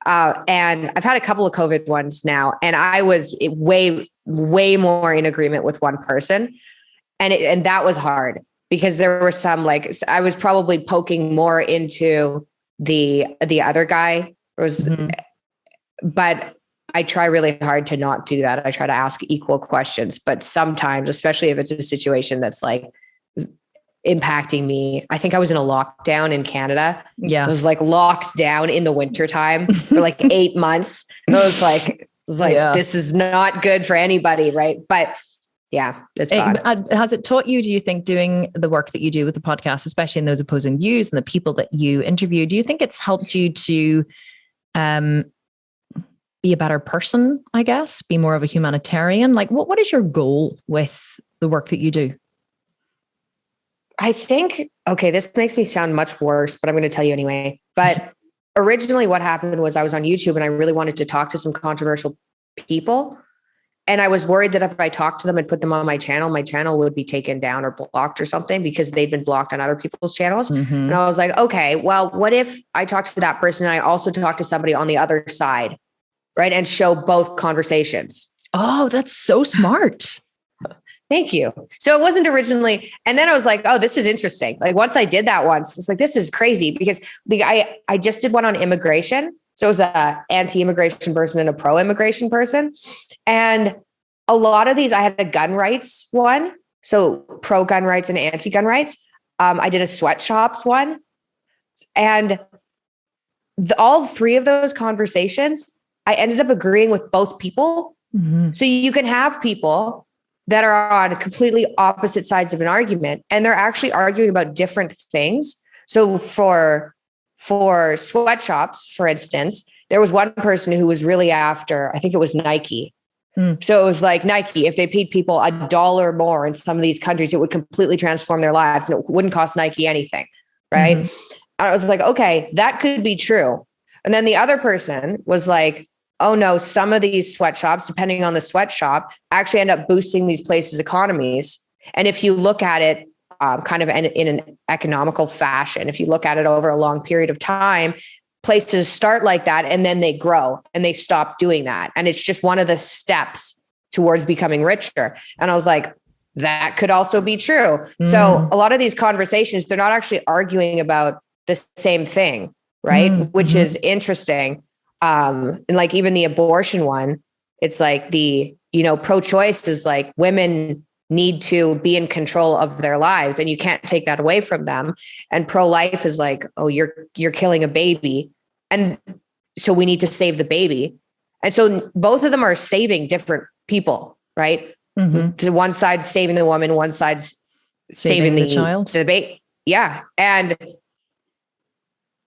I've had a couple of COVID ones now and I was way more in agreement with one person. And that was hard because there were some, like, I was probably poking more into the other guy but I try really hard to not do that. I try to ask equal questions, but sometimes, especially if it's a situation that's like impacting me. I think I was in a lockdown in Canada. Yeah. I was like locked down in the wintertime for like 8 months. And I was like, this is not good for anybody. Right. But yeah, it's fun. Has it taught you, do you think, doing the work that you do with the podcast, especially in those opposing views and the people that you interview, do you think it's helped you to, be a better person, I guess, be more of a humanitarian? Like what is your goal with the work that you do? I think, okay, this makes me sound much worse, but I'm going to tell you anyway. But originally what happened was I was on YouTube and I really wanted to talk to some controversial people. And I was worried that if I talked to them and put them on my channel would be taken down or blocked or something because they'd been blocked on other people's channels. Mm-hmm. And I was like, okay, well, what if I talked to that person and I also talked to somebody on the other side, right? And show both conversations. Oh, that's so smart. Thank you. So it wasn't originally, and then I was like, oh, this is interesting. Like once I did that once, it's like, this is crazy because I just did one on immigration. So it was a anti-immigration person and a pro-immigration person. And a lot of these, I had a gun rights one. So pro-gun rights and anti-gun rights. I did a sweatshops one. And all three of those conversations, I ended up agreeing with both people. Mm-hmm. So you can have people that are on completely opposite sides of an argument, and they're actually arguing about different things. So for sweatshops, for instance, there was one person who was really after, I think it was Nike. So it was like Nike, if they paid people $1 more in some of these countries, it would completely transform their lives and it wouldn't cost Nike anything. Right. Mm-hmm. And I was like, okay, that could be true. And then the other person was like, oh no, some of these sweatshops, depending on the sweatshop, actually end up boosting these places' economies. And if you look at it kind of in an economical fashion, if you look at it over a long period of time, places start like that and then they grow and they stop doing that. And it's just one of the steps towards becoming richer. And I was like, that could also be true. So a lot of these conversations, they're not actually arguing about the same thing, right? Which is interesting. And like even the abortion one, it's like pro-choice is like women need to be in control of their lives and you can't take that away from them. And pro-life is like, oh, you're killing a baby. And so we need to save the baby. And so both of them are saving different people, right? Mm-hmm. One side's saving the woman, one side's saving the child, the baby. Yeah. And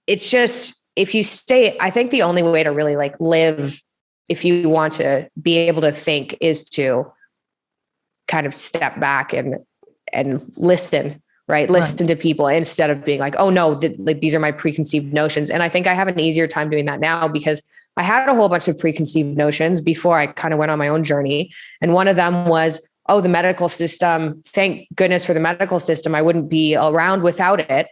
it's just, if you stay, I think the only way to really like live, if you want to be able to think, is to kind of step back and listen, right? Listen to people instead of being like, oh no, like these are my preconceived notions. And I think I have an easier time doing that now because I had a whole bunch of preconceived notions before I kind of went on my own journey. And one of them was, oh, the medical system, thank goodness for the medical system. I wouldn't be around without it.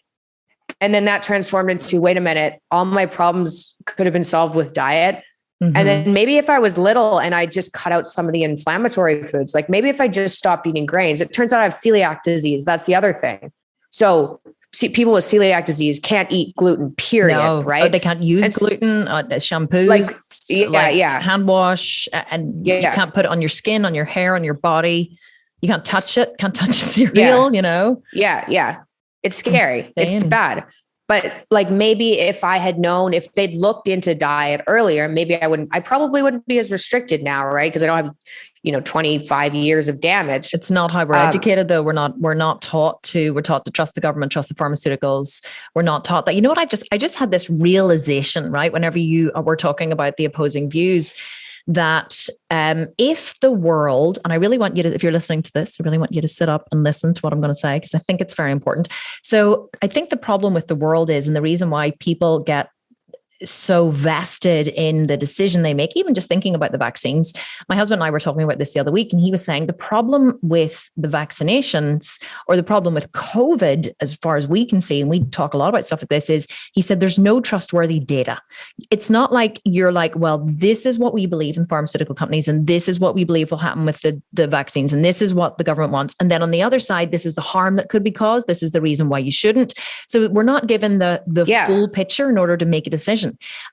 And then that transformed into, wait a minute, all my problems could have been solved with diet. Mm-hmm. And then maybe if I was little and I just cut out some of the inflammatory foods, like maybe if I just stopped eating grains, it turns out I have celiac disease. That's the other thing. So people with celiac disease can't eat gluten, period. Right. They can't use gluten, shampoos, hand wash, and you can't put it on your skin, on your hair, on your body. You can't touch it. Can't touch cereal, Yeah. Yeah. It's scary. It's bad. But like, maybe if I had known, if they'd looked into diet earlier, maybe I probably wouldn't be as restricted now. Right. Because I don't have, 25 years of damage. It's not how we're educated though. We're not taught we're taught to trust the government, trust the pharmaceuticals. We're not taught that. You know what? I just had this realization, right? Whenever you were talking about the opposing views, that if the world, and I really want you to, if you're listening to this, I really want you to sit up and listen to what I'm going to say, because I think it's very important. So I think the problem with the world is, and the reason why people get so vested in the decision they make, even just thinking about the vaccines. My husband and I were talking about this the other week, and he was saying the problem with the vaccinations, or the problem with COVID, as far as we can see, and we talk a lot about stuff like this, is he said there's no trustworthy data. It's not like you're like, well, this is what we believe in pharmaceutical companies, and this is what we believe will happen with the vaccines, and this is what the government wants. And then on the other side, this is the harm that could be caused. This is the reason why you shouldn't. So we're not given the full picture in order to make a decision.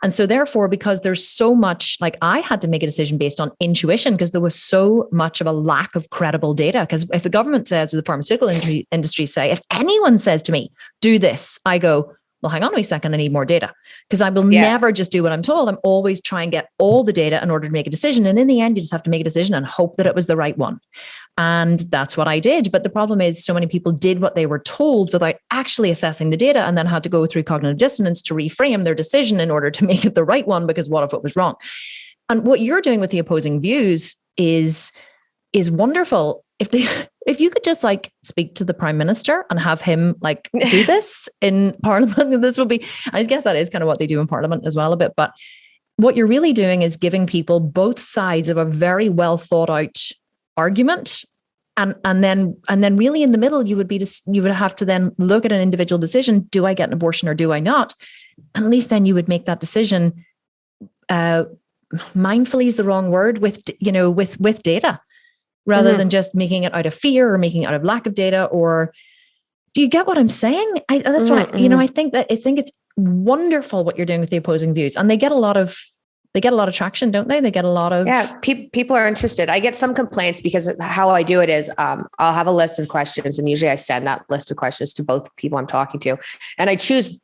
And so therefore, because there's so much, like I had to make a decision based on intuition, because there was so much of a lack of credible data. Because if the government says, or the pharmaceutical industry say, if anyone says to me, do this, I go, well, hang on a second, I need more data, because I will never just do what I'm told. I'm always trying to get all the data in order to make a decision. And in the end, you just have to make a decision and hope that it was the right one. And that's what I did. But the problem is, so many people did what they were told without actually assessing the data, and then had to go through cognitive dissonance to reframe their decision in order to make it the right one, because what if it was wrong? And what you're doing with the opposing views is wonderful. If you could just like speak to the Prime Minister and have him like do this in Parliament, this would be, I guess that is kind of what they do in Parliament as well a bit, but what you're really doing is giving people both sides of a very well thought out argument. And then really in the middle, you would have to then look at an individual decision. Do I get an abortion or do I not? And at least then you would make that decision. Mindfully is the wrong word, with data, rather than just making it out of fear or making it out of lack of data. Or do you get what I'm saying? That's what I think it's wonderful what you're doing with the opposing views, and they get a lot of traction, don't they? They get a lot of people are interested. I get some complaints because how I do it is I'll have a list of questions, and usually I send that list of questions to both people I'm talking to, and I choose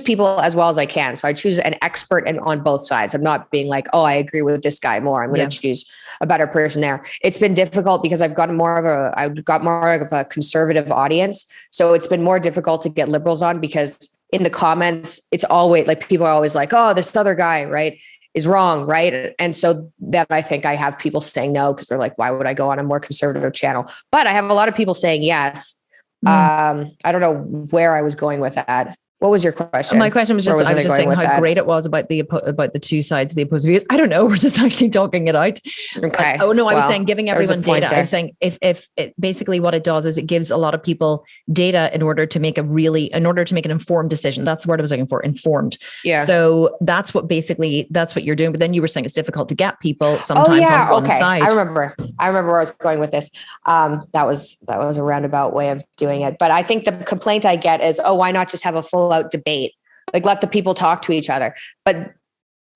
people as well as I can. So I choose an expert on both sides. I'm not being like, oh, I agree with this guy more. I'm going to choose a better person there. It's been difficult because I've got more of a conservative audience. So it's been more difficult to get liberals on, because in the comments, it's always like, people are always like, oh, this other guy, right, is wrong. Right. And so that I think I have people saying no, because they're like, why would I go on a more conservative channel? But I have a lot of people saying yes. I don't know where I was going with that. What was your question? My question was just, I was just saying how great it was about the two sides of the opposing views. I don't know. We're just actually talking it out. Okay. I was saying giving everyone data. I was saying if basically what it does is it gives a lot of people data in order to make an informed decision. That's the word I was looking for, informed. Yeah. So that's what you're doing. But then you were saying it's difficult to get people sometimes on one side. I remember where I was going with this. That was a roundabout way of doing it. But I think the complaint I get is, why not just have a full out debate? Like, let the people talk to each other. But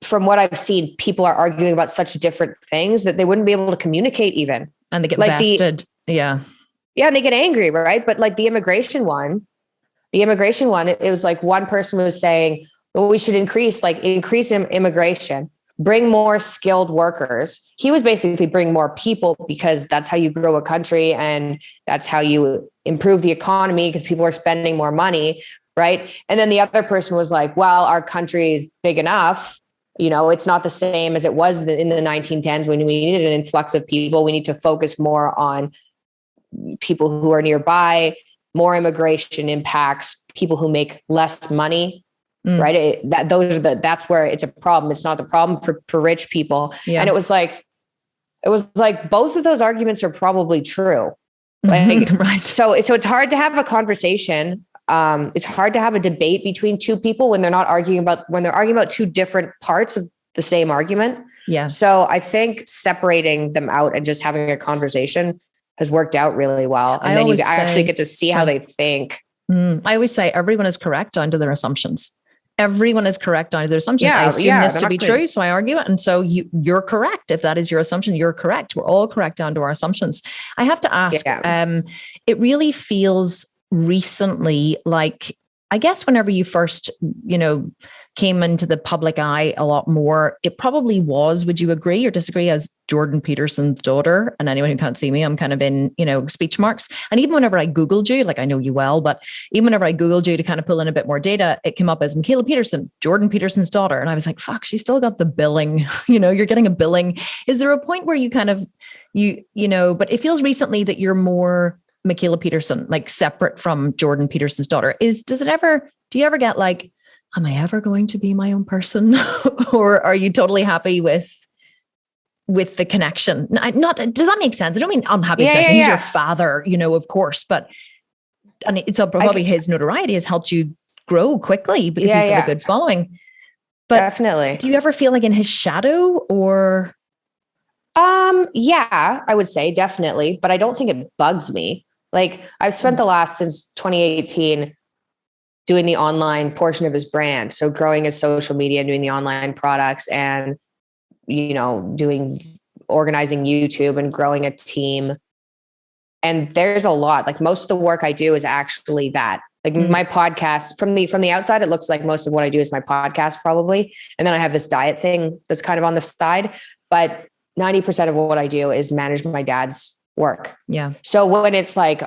from what I've seen, people are arguing about such different things that they wouldn't be able to communicate even. And they get vested. Yeah. And they get angry, right? But like the immigration one, it was like one person was saying, well, we should increase immigration, bring more skilled workers. He was basically bring more people, because that's how you grow a country and that's how you improve the economy, because people are spending more money. Right. And then the other person was like, well, our country is big enough. It's not the same as it was in the 1910s when we needed an influx of people. We need to focus more on people who are nearby. More immigration impacts people who make less money. Right. That's where it's a problem. It's not the problem for rich people. Yeah. And it was like both of those arguments are probably true. Right. So it's hard to have a conversation. It's hard to have a debate between two people when they're arguing about two different parts of the same argument. Yeah. So I think separating them out and just having a conversation has worked out really well. And then you actually get to see how they think. I always say everyone is correct down to their assumptions. Everyone is correct down to their assumptions. I assume this to be true, so I argue it. And so you're correct. If that is your assumption, you're correct. We're all correct down to our assumptions. I have to ask, it really feels recently like, I guess whenever you first, came into the public eye a lot more, it probably was, would you agree or disagree, as Jordan Peterson's daughter? And anyone who can't see me, I'm kind of in, speech marks. And even whenever I Googled you, like I know you well, but even whenever I Googled you to kind of pull in a bit more data, it came up as Mikhaila Peterson, Jordan Peterson's daughter. And I was like, fuck, she still got the billing, you're getting a billing. Is there a point where you kind of, but it feels recently that you're more Mikhaila Peterson, like separate from Jordan Peterson's daughter? Do you ever get like, am I ever going to be my own person? Or are you totally happy with the connection? Does that make sense? I don't mean unhappy connection. He's your father, of course, and it's probably his notoriety has helped you grow quickly because he's got a good following. But definitely. Do you ever feel like in his shadow or? Yeah, I would say definitely, but I don't think it bugs me. Like I've spent since 2018 doing the online portion of his brand. So growing his social media, doing the online products and, organizing YouTube and growing a team. And there's a lot, like most of the work I do is actually that. Like my podcast from the outside, it looks like most of what I do is my podcast probably. And then I have this diet thing that's kind of on the side, but 90% of what I do is manage my dad's work. Yeah. So when it's like,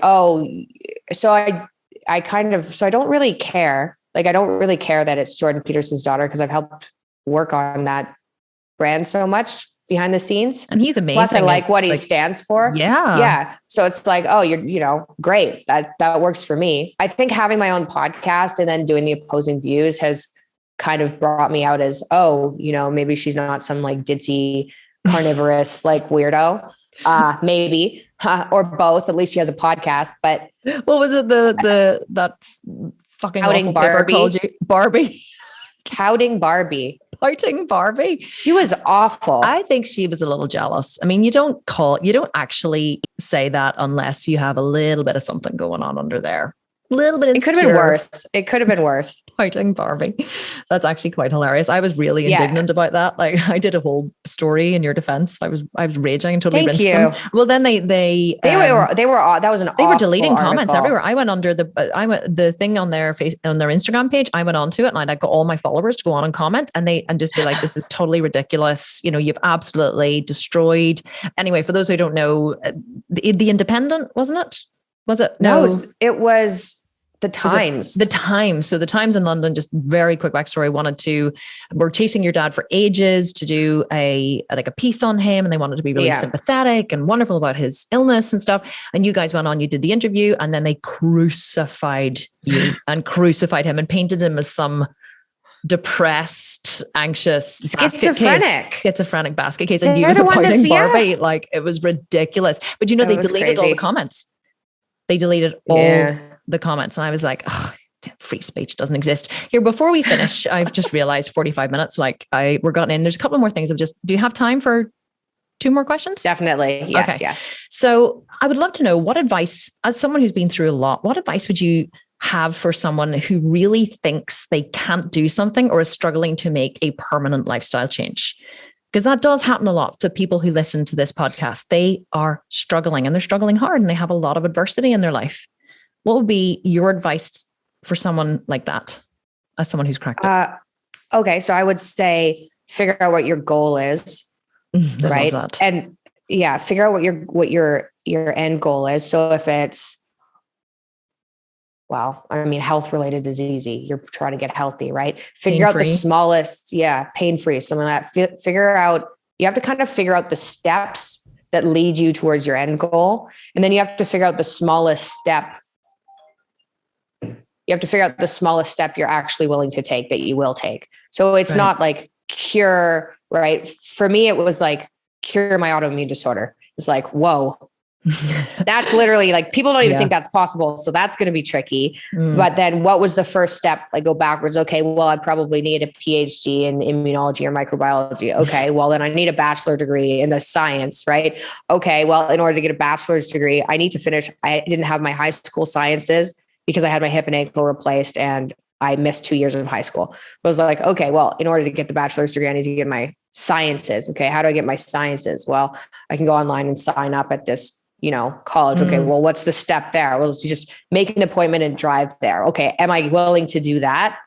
I don't really care. Like, I don't really care that it's Jordan Peterson's daughter, because I've helped work on that brand so much behind the scenes. And he's amazing. Plus I like what he stands for. Yeah. Yeah. So it's like, you're, great. That works for me. I think having my own podcast and then doing the opposing views has kind of brought me out as, oh, maybe she's not some like ditzy carnivorous like weirdo. Maybe, or both. At least she has a podcast. But what was it? That fucking outing Barbie called you Barbie. Touting Barbie. Pouting Barbie. She was awful. I think she was a little jealous. I mean, you don't actually say that unless you have a little bit of something going on under there. A little bit. It could have been worse. It could have been worse. Pouting Barbie. That's actually quite hilarious. I was really indignant about that. Like, I did a whole story in your defense. I was raging and totally rinsed them. Well, then they were that was they were deleting comments everywhere. I went under the thing on their Instagram page. I went onto it and I got all my followers to go on and comment and just be like, this is totally ridiculous. You've absolutely destroyed. Anyway, for those who don't know, the Independent, wasn't it? Was it? No, it was The Times. The Times. So the Times in London, just very quick backstory, were chasing your dad for ages to do a piece on him, and they wanted to be really sympathetic and wonderful about his illness and stuff. And you guys went on, you did the interview, and then they crucified you and crucified him and painted him as some depressed, anxious, schizophrenic basket case. And you as a pouting Barbie, like, it was ridiculous. But they deleted all the comments. They deleted all the comments. And I was like, oh, free speech doesn't exist here. Before we finish, I've just realized 45 minutes, we're gotten in. There's a couple more things do you have time for 2 more questions? Definitely. Yes. Okay. Yes. So I would love to know, what advice, as someone who's been through a lot, what advice would you have for someone who really thinks they can't do something or is struggling to make a permanent lifestyle change? Because that does happen a lot to people who listen to this podcast. They are struggling and they're struggling hard and they have a lot of adversity in their life. What would be your advice for someone like that, as someone who's cracked it? Okay. So I would say, figure out what your goal is, right? And figure out what your end goal is. So if it's, health related is easy. You're trying to get healthy, right? Figure out the smallest, pain-free, something like that. Figure out, you have to kind of figure out the steps that lead you towards your end goal. And then you have to figure out the smallest step. You have to figure out the smallest step you're actually willing to take, that you will take. So it's not like cure, right? For me, it was like cure my autoimmune disorder. It's like, whoa, that's literally like, people don't even think that's possible. So that's going to be tricky. But then what was the first step? Like, go backwards. Okay, well, I probably need a PhD in immunology or microbiology. Okay, well, then I need a bachelor degree in the science, right? Okay, well, in order to get a bachelor's degree, I need to finish. I didn't have my high school sciences because I had my hip and ankle replaced and I missed 2 years of high school. I was like, okay, well, in order to get the bachelor's degree, I need to get my sciences. Okay, how do I get my sciences? Well, I can go online and sign up at this college. Okay. Well, what's the step there? Well, just make an appointment and drive there. Okay. Am I willing to do that?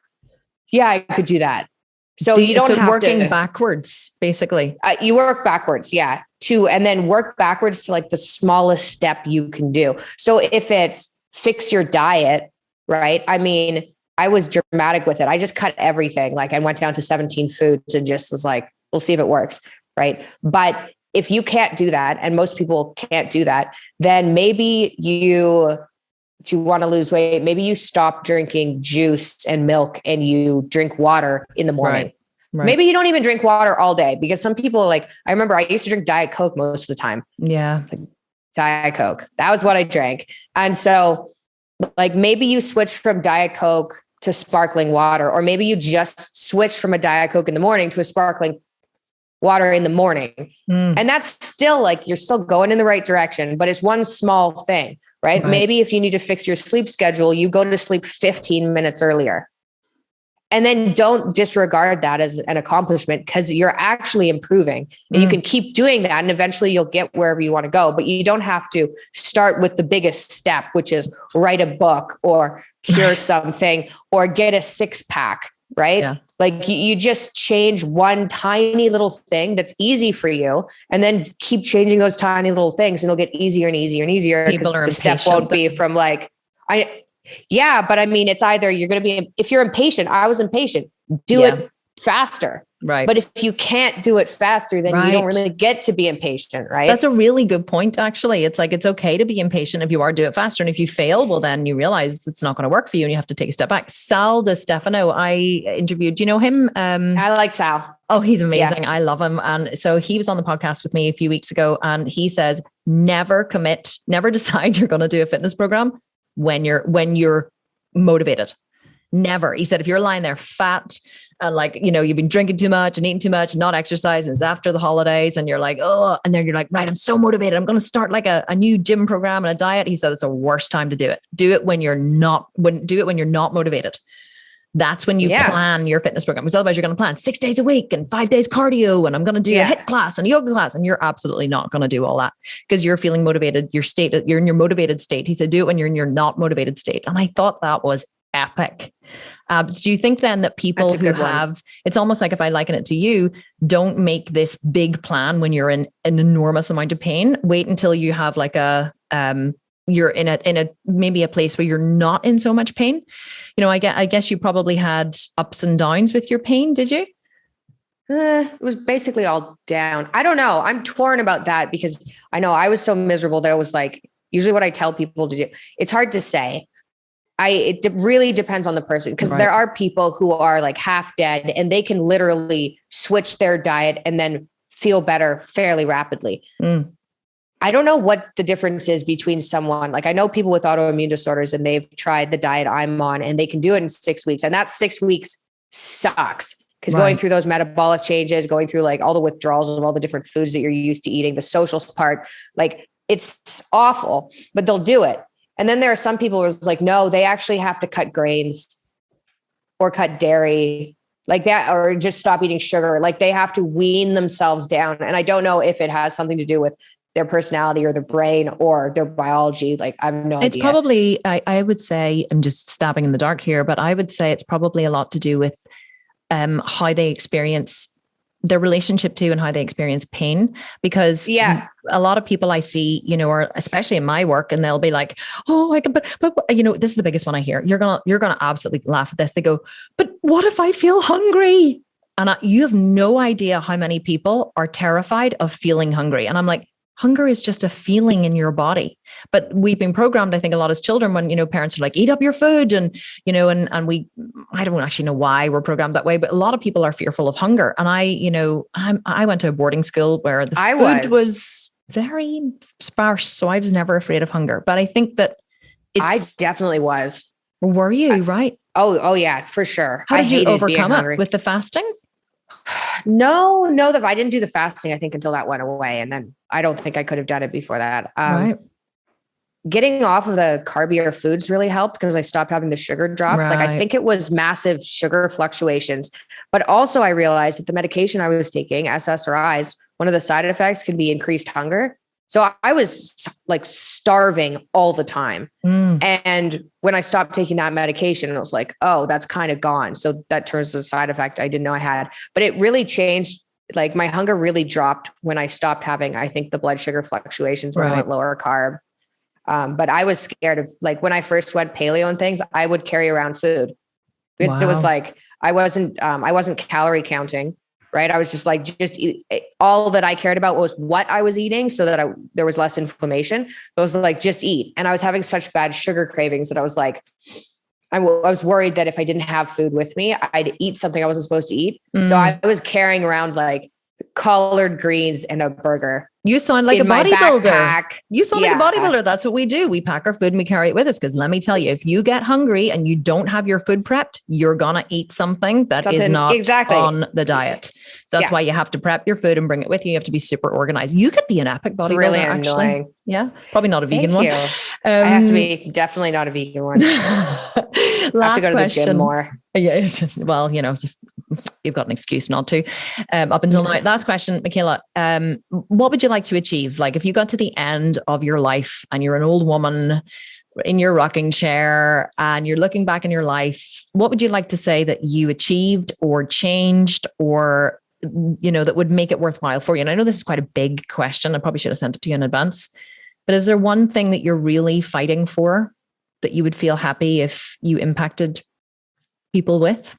Yeah, I could do that. So you don't have working backwards, basically. You work backwards. Yeah. And then work backwards to like the smallest step you can do. So if it's fix your diet, right? I mean, I was dramatic with it. I just cut everything. Like, I went down to 17 foods and just was like, we'll see if it works. Right. But if you can't do that, and most people can't do that, then maybe if you want to lose weight, maybe you stop drinking juice and milk and you drink water in the morning. Right. Maybe you don't even drink water all day, because some people, like, I remember I used to drink Diet Coke most of the time. Yeah. Diet Coke. That was what I drank. And so, like, maybe you switch from Diet Coke to sparkling water, or maybe you just switch from a Diet Coke in the morning to a sparkling water in the morning. And that's still like, you're still going in the right direction, but it's one small thing, right? Maybe if you need to fix your sleep schedule, you go to sleep 15 minutes earlier. And then don't disregard that as an accomplishment, because you're actually improving and you can keep doing that. And eventually you'll get wherever you want to go, but you don't have to start with the biggest step, which is write a book or cure something or get a 6-pack, right? Yeah. Like, you just change one tiny little thing that's easy for you, and then keep changing those tiny little things, and it'll get easier and easier and easier. People are the step won't be from like, but I mean, it's either you're going to be, if you're impatient, I was impatient, do it faster. Right. But if you can't do it faster, then you don't really get to be impatient, right? That's a really good point, actually. It's like, it's okay to be impatient if you are, do it faster. And if you fail, well, then you realize it's not going to work for you and you have to take a step back. Sal Di Stefano, I interviewed, do you know him? I like Sal. Oh, he's amazing. Yeah. I love him. And so he was on the podcast with me a few weeks ago, and he says, never commit, never decide you're going to do a fitness program when you're motivated. Never. He said, if you're lying there fat and like, you know, you've been drinking too much and eating too much, not exercising, it's after the holidays, and you're like, oh, and then you're like, right, I'm so motivated, I'm going to start like a new gym program and a diet. He said, it's the worst time to do it. Do it when you're not motivated. That's when you plan your fitness program. Because otherwise you're going to plan 6 days a week and 5 days cardio, and I'm going to do a HIIT class and a yoga class. And you're absolutely not going to do all that because you're feeling motivated. You're in your motivated state. He said, do it when you're in your not motivated state. And I thought that was epic. Do you think then that people who have, it's almost like, if I liken it to you, don't make this big plan when you're in an enormous amount of pain. Wait until you have like you're in a maybe a place where you're not in so much pain. You know, I guess you probably had ups and downs with your pain. Did you? It was basically all down. I don't know. I'm torn about that because I know I was so miserable that it was like, usually what I tell people to do, it's hard to say. It really depends on the person, because there are people who are like half dead and they can literally switch their diet and then feel better fairly rapidly. I don't know what the difference is between someone, like I know people with autoimmune disorders and they've tried the diet I'm on and they can do it in 6 weeks. And that 6 weeks sucks because going through those metabolic changes, going through like all the withdrawals of all the different foods that you're used to eating, the social part, like it's awful, but they'll do it. And then there are some people who's like, no, they actually have to cut grains or cut dairy like that, or just stop eating sugar. Like they have to wean themselves down. And I don't know if it has something to do with their personality or their brain or their biology. Like I have no idea. It's probably, I would say, I'm just stabbing in the dark here, but I would say it's probably a lot to do with how they experience their relationship to and how they experience pain. Because a lot of people I see, you know, or especially in my work, and they'll be like, oh, I can, but you know, this is the biggest one I hear. You're going to absolutely laugh at this. They go, but what if I feel hungry? And you have no idea how many people are terrified of feeling hungry. And I'm like, hunger is just a feeling in your body. But we've been programmed, I think, a lot as children when, you know, parents are like, eat up your food. And, you know, and I don't actually know why we're programmed that way, but a lot of people are fearful of hunger. And I went to a boarding school where the food was very sparse. So I was never afraid of hunger. But I think that I definitely was. Were you? Right. Oh yeah, for sure. How did you overcome it? With the fasting? No, I didn't do the fasting, I think, until that went away. And then I don't think I could have done it before that. Getting off of the carbier foods really helped because I stopped having the sugar drops. Like I think it was massive sugar fluctuations, but also I realized that the medication I was taking, SSRIs, one of the side effects can be increased hunger. So I was like starving all the time. And when I stopped taking that medication, it was like, oh, that's kind of gone. So that turns to a side effect I didn't know I had, but it really changed. Like my hunger really dropped when I stopped having, I think, the blood sugar fluctuations when I went lower carb. But I was scared of, like, when I first went paleo and things, I would carry around food because it was like, I wasn't calorie counting. Right. I was just like, just eat. All that I cared about was what I was eating so that there was less inflammation. It was like, just eat. And I was having such bad sugar cravings that I was like, I was worried that if I didn't have food with me, I'd eat something I wasn't supposed to eat. So I was carrying around like collard greens and a burger. You sound like a bodybuilder. You sound like a bodybuilder. That's what we do. We pack our food and we carry it with us. Because let me tell you, if you get hungry and you don't have your food prepped, you're going to eat something that is not on the diet. That's why you have to prep your food and bring it with you. You have to be super organized. You could be an epic bodybuilder. Really actually. Annoying. Yeah. Probably not a vegan one. I have to be definitely not a vegan one. Last I have to go to the gym more. Yeah. Well, you know, you've got an excuse not to, up until now. Last question, Mikhaila, what would you like to achieve? Like if you got to the end of your life and you're an old woman in your rocking chair and you're looking back in your life, what would you like to say that you achieved or changed or, you know, that would make it worthwhile for you? And I know this is quite a big question. I probably should have sent it to you in advance, but is there one thing that you're really fighting for that you would feel happy if you impacted people with?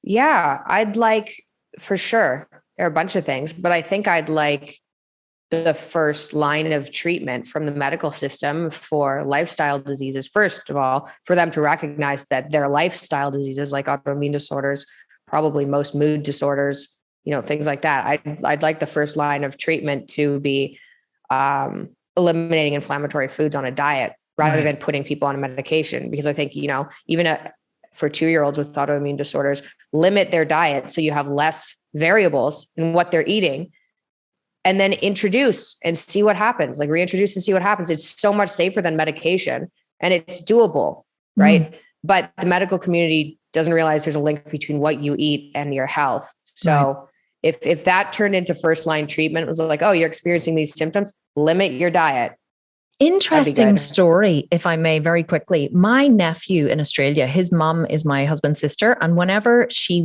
Yeah, I'd like for sure. There are a bunch of things, but I think I'd like the first line of treatment from the medical system for lifestyle diseases. First of all, for them to recognize that their lifestyle diseases like autoimmune disorders, probably most mood disorders, things like that. I'd like the first line of treatment to be eliminating inflammatory foods on a diet rather than putting people on a medication. Because I think, even for 2-year-olds with autoimmune disorders, limit their diet so you have less variables in what they're eating, and then introduce and see what happens, like reintroduce and see what happens. It's so much safer than medication and it's doable, right? But the medical community doesn't realize there's a link between what you eat and your health. So if that turned into first line treatment, it was like, oh, you're experiencing these symptoms, limit your diet. Interesting story, if I may, very quickly. My nephew in Australia, his mom is my husband's sister. And whenever she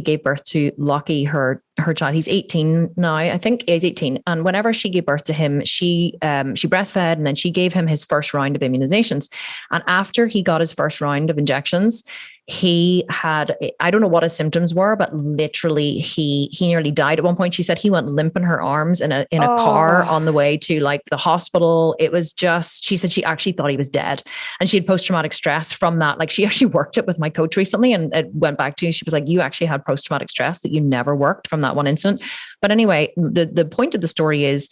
gave birth to Lockie, her child, he's 18 now, I think he's 18. And whenever she gave birth to him, she breastfed, and then she gave him his first round of immunizations. And after he got his first round of injections, he had, I don't know what his symptoms were, but literally he nearly died. At one point, she said he went limp in her arms in a car on the way to like the hospital. It was just, she said she actually thought he was dead, and she had post-traumatic stress from that. Like, she actually worked it with my coach recently, and it went back to, she was like, you actually had post-traumatic stress that you never worked from that one incident. But anyway, the point of the story is,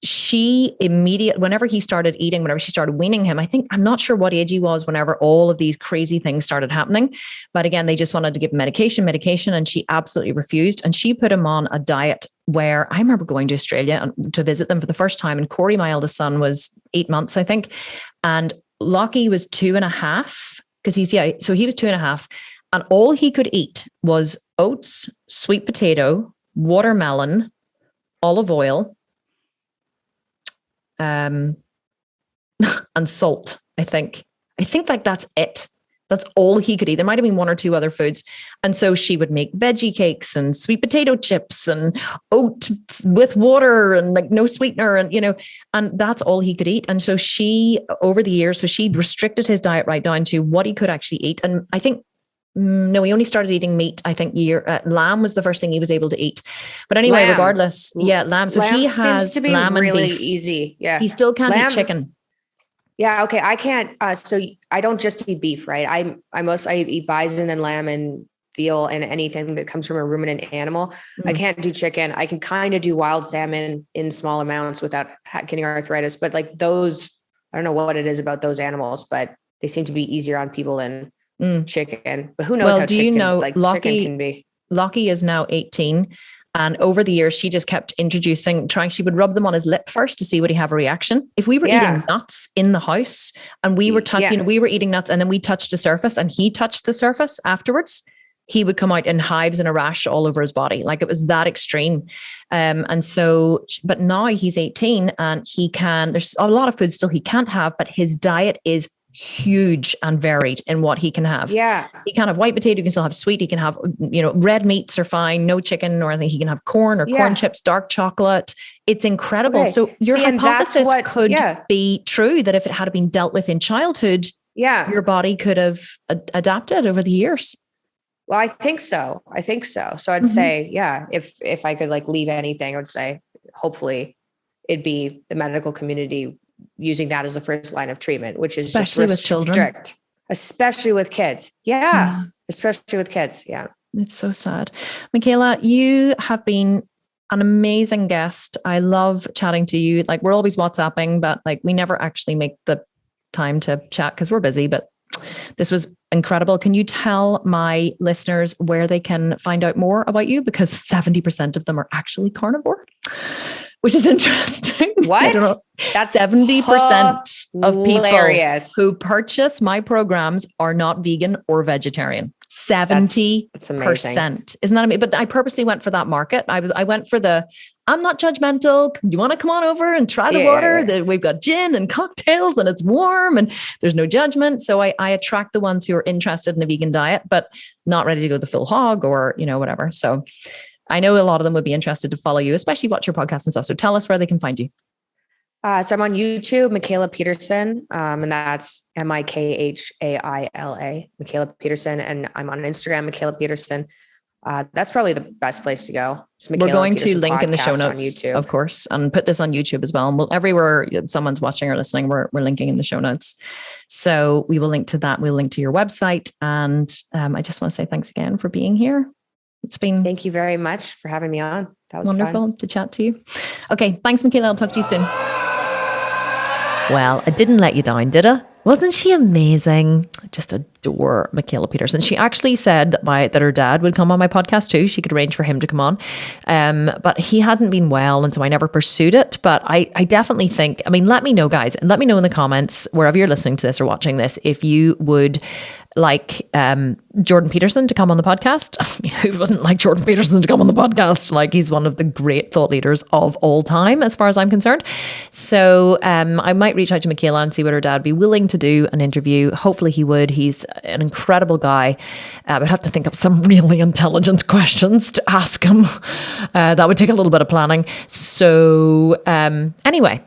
whenever he started eating, whenever she started weaning him, I'm not sure what age he was whenever all of these crazy things started happening. But again, they just wanted to give medication, and she absolutely refused. And she put him on a diet where I remember going to Australia to visit them for the first time. And Corey, my eldest son, was 8 months, I think. And Lockie was 2.5 because so he was 2.5. And all he could eat was oats, sweet potato, watermelon, olive oil, and salt, I think like that's it. That's all he could eat. There might've been 1 or 2 other foods. And so she would make veggie cakes and sweet potato chips and oat with water and like no sweetener, and that's all he could eat. And so over the years, she restricted his diet right down to what he could actually eat. And I think, no, he only started eating meat, I think lamb was the first thing he was able to eat. But anyway, regardless, lamb. So lamb he has to be lamb really and beef. Easy. Yeah. He still can't eat chicken. Yeah. Okay. I can't. So I don't just eat beef, right? I eat bison and lamb and veal and anything that comes from a ruminant animal. I can't do chicken. I can kind of do wild salmon in small amounts without getting arthritis, but like those, I don't know what it is about those animals, but they seem to be easier on people than chicken. But who knows how chicken can be. Lockie is now 18. And over the years, she just kept she would rub them on his lip first to see would he have a reaction. If we were eating nuts in the house and we were we were eating nuts and then we touched the surface and he touched the surface afterwards, he would come out in hives and a rash all over his body. Like, it was that extreme. And so, but now he's 18 and there's a lot of food still he can't have, but his diet is huge and varied in what he can have. Yeah. He can have white potato, he can still have sweet, he can have, red meats are fine, no chicken or anything. He can have corn or corn chips, dark chocolate. It's incredible. Okay. So your hypothesis could be true, that if it had been dealt with in childhood, your body could have adapted over the years. Well, I think so. So I'd say, if I could like leave anything, I would say, hopefully it'd be the medical community using that as the first line of treatment, which is especially with children, especially with kids. Yeah. Especially with kids. Yeah. It's so sad. Mikhaila, you have been an amazing guest. I love chatting to you. Like, we're always WhatsApping, but like we never actually make the time to chat because we're busy, but this was incredible. Can you tell my listeners where they can find out more about you? Because 70% of them are actually carnivore, which is interesting. What? That's 70% of people who purchase my programs are not vegan or vegetarian. 70%. That's amazing. Isn't that amazing? But I purposely went for that market. I went for I'm not judgmental. You want to come on over and try the water? Yeah. We've got gin and cocktails and it's warm and there's no judgment. So I attract the ones who are interested in a vegan diet, but not ready to go the full hog or, whatever. So I know a lot of them would be interested to follow you, especially watch your podcast and stuff. So tell us where they can find you. So I'm on YouTube, Mikhaila Peterson, and that's Mikhaila, Mikhaila Peterson. And I'm on Instagram, Mikhaila Peterson. That's probably the best place to go. We're going to link in the show Podcast notes, on YouTube. of course, and put this on YouTube as well. And we'll, everywhere someone's watching or listening, we're linking in the show notes. So we will link to that. We'll link to your website. And I just want to say thanks again for being here. It's been Thank you very much for having me on. That was wonderful fun. to chat to you. Okay, thanks, Mikhaila. I'll talk to you soon. Well, I didn't let you down, did I? Wasn't she amazing? I just adore Mikhaila Peterson. She actually said that her dad would come on my podcast too. She could arrange for him to come on. But he hadn't been well, and so I never pursued it. But I definitely think, let me know, guys, and let me know in the comments, wherever you're listening to this or watching this, if you would like Jordan Peterson to come on the podcast. Who wouldn't like Jordan Peterson to come on the podcast? Like, he's one of the great thought leaders of all time, as far as I'm concerned. So I might reach out to Mikhaila and see what her dad would be willing to do an interview. Hopefully he would. He's an incredible guy. I'd have to think of some really intelligent questions to ask him. That would take a little bit of planning. So anyway,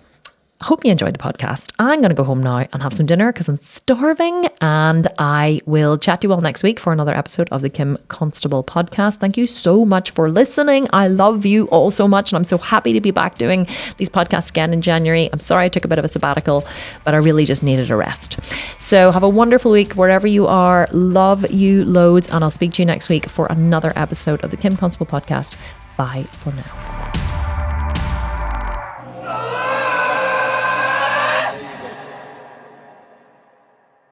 hope you enjoyed the podcast. I'm going to go home now and have some dinner because I'm starving, and I will chat to you all next week for another episode of the Kim Constable podcast. Thank you so much for listening. I love you all so much, and I'm so happy to be back doing these podcasts again in January. I'm sorry I took a bit of a sabbatical, but I really just needed a rest. So have a wonderful week wherever you are. Love you loads, and I'll speak to you next week for another episode of the Kim Constable podcast. Bye for now.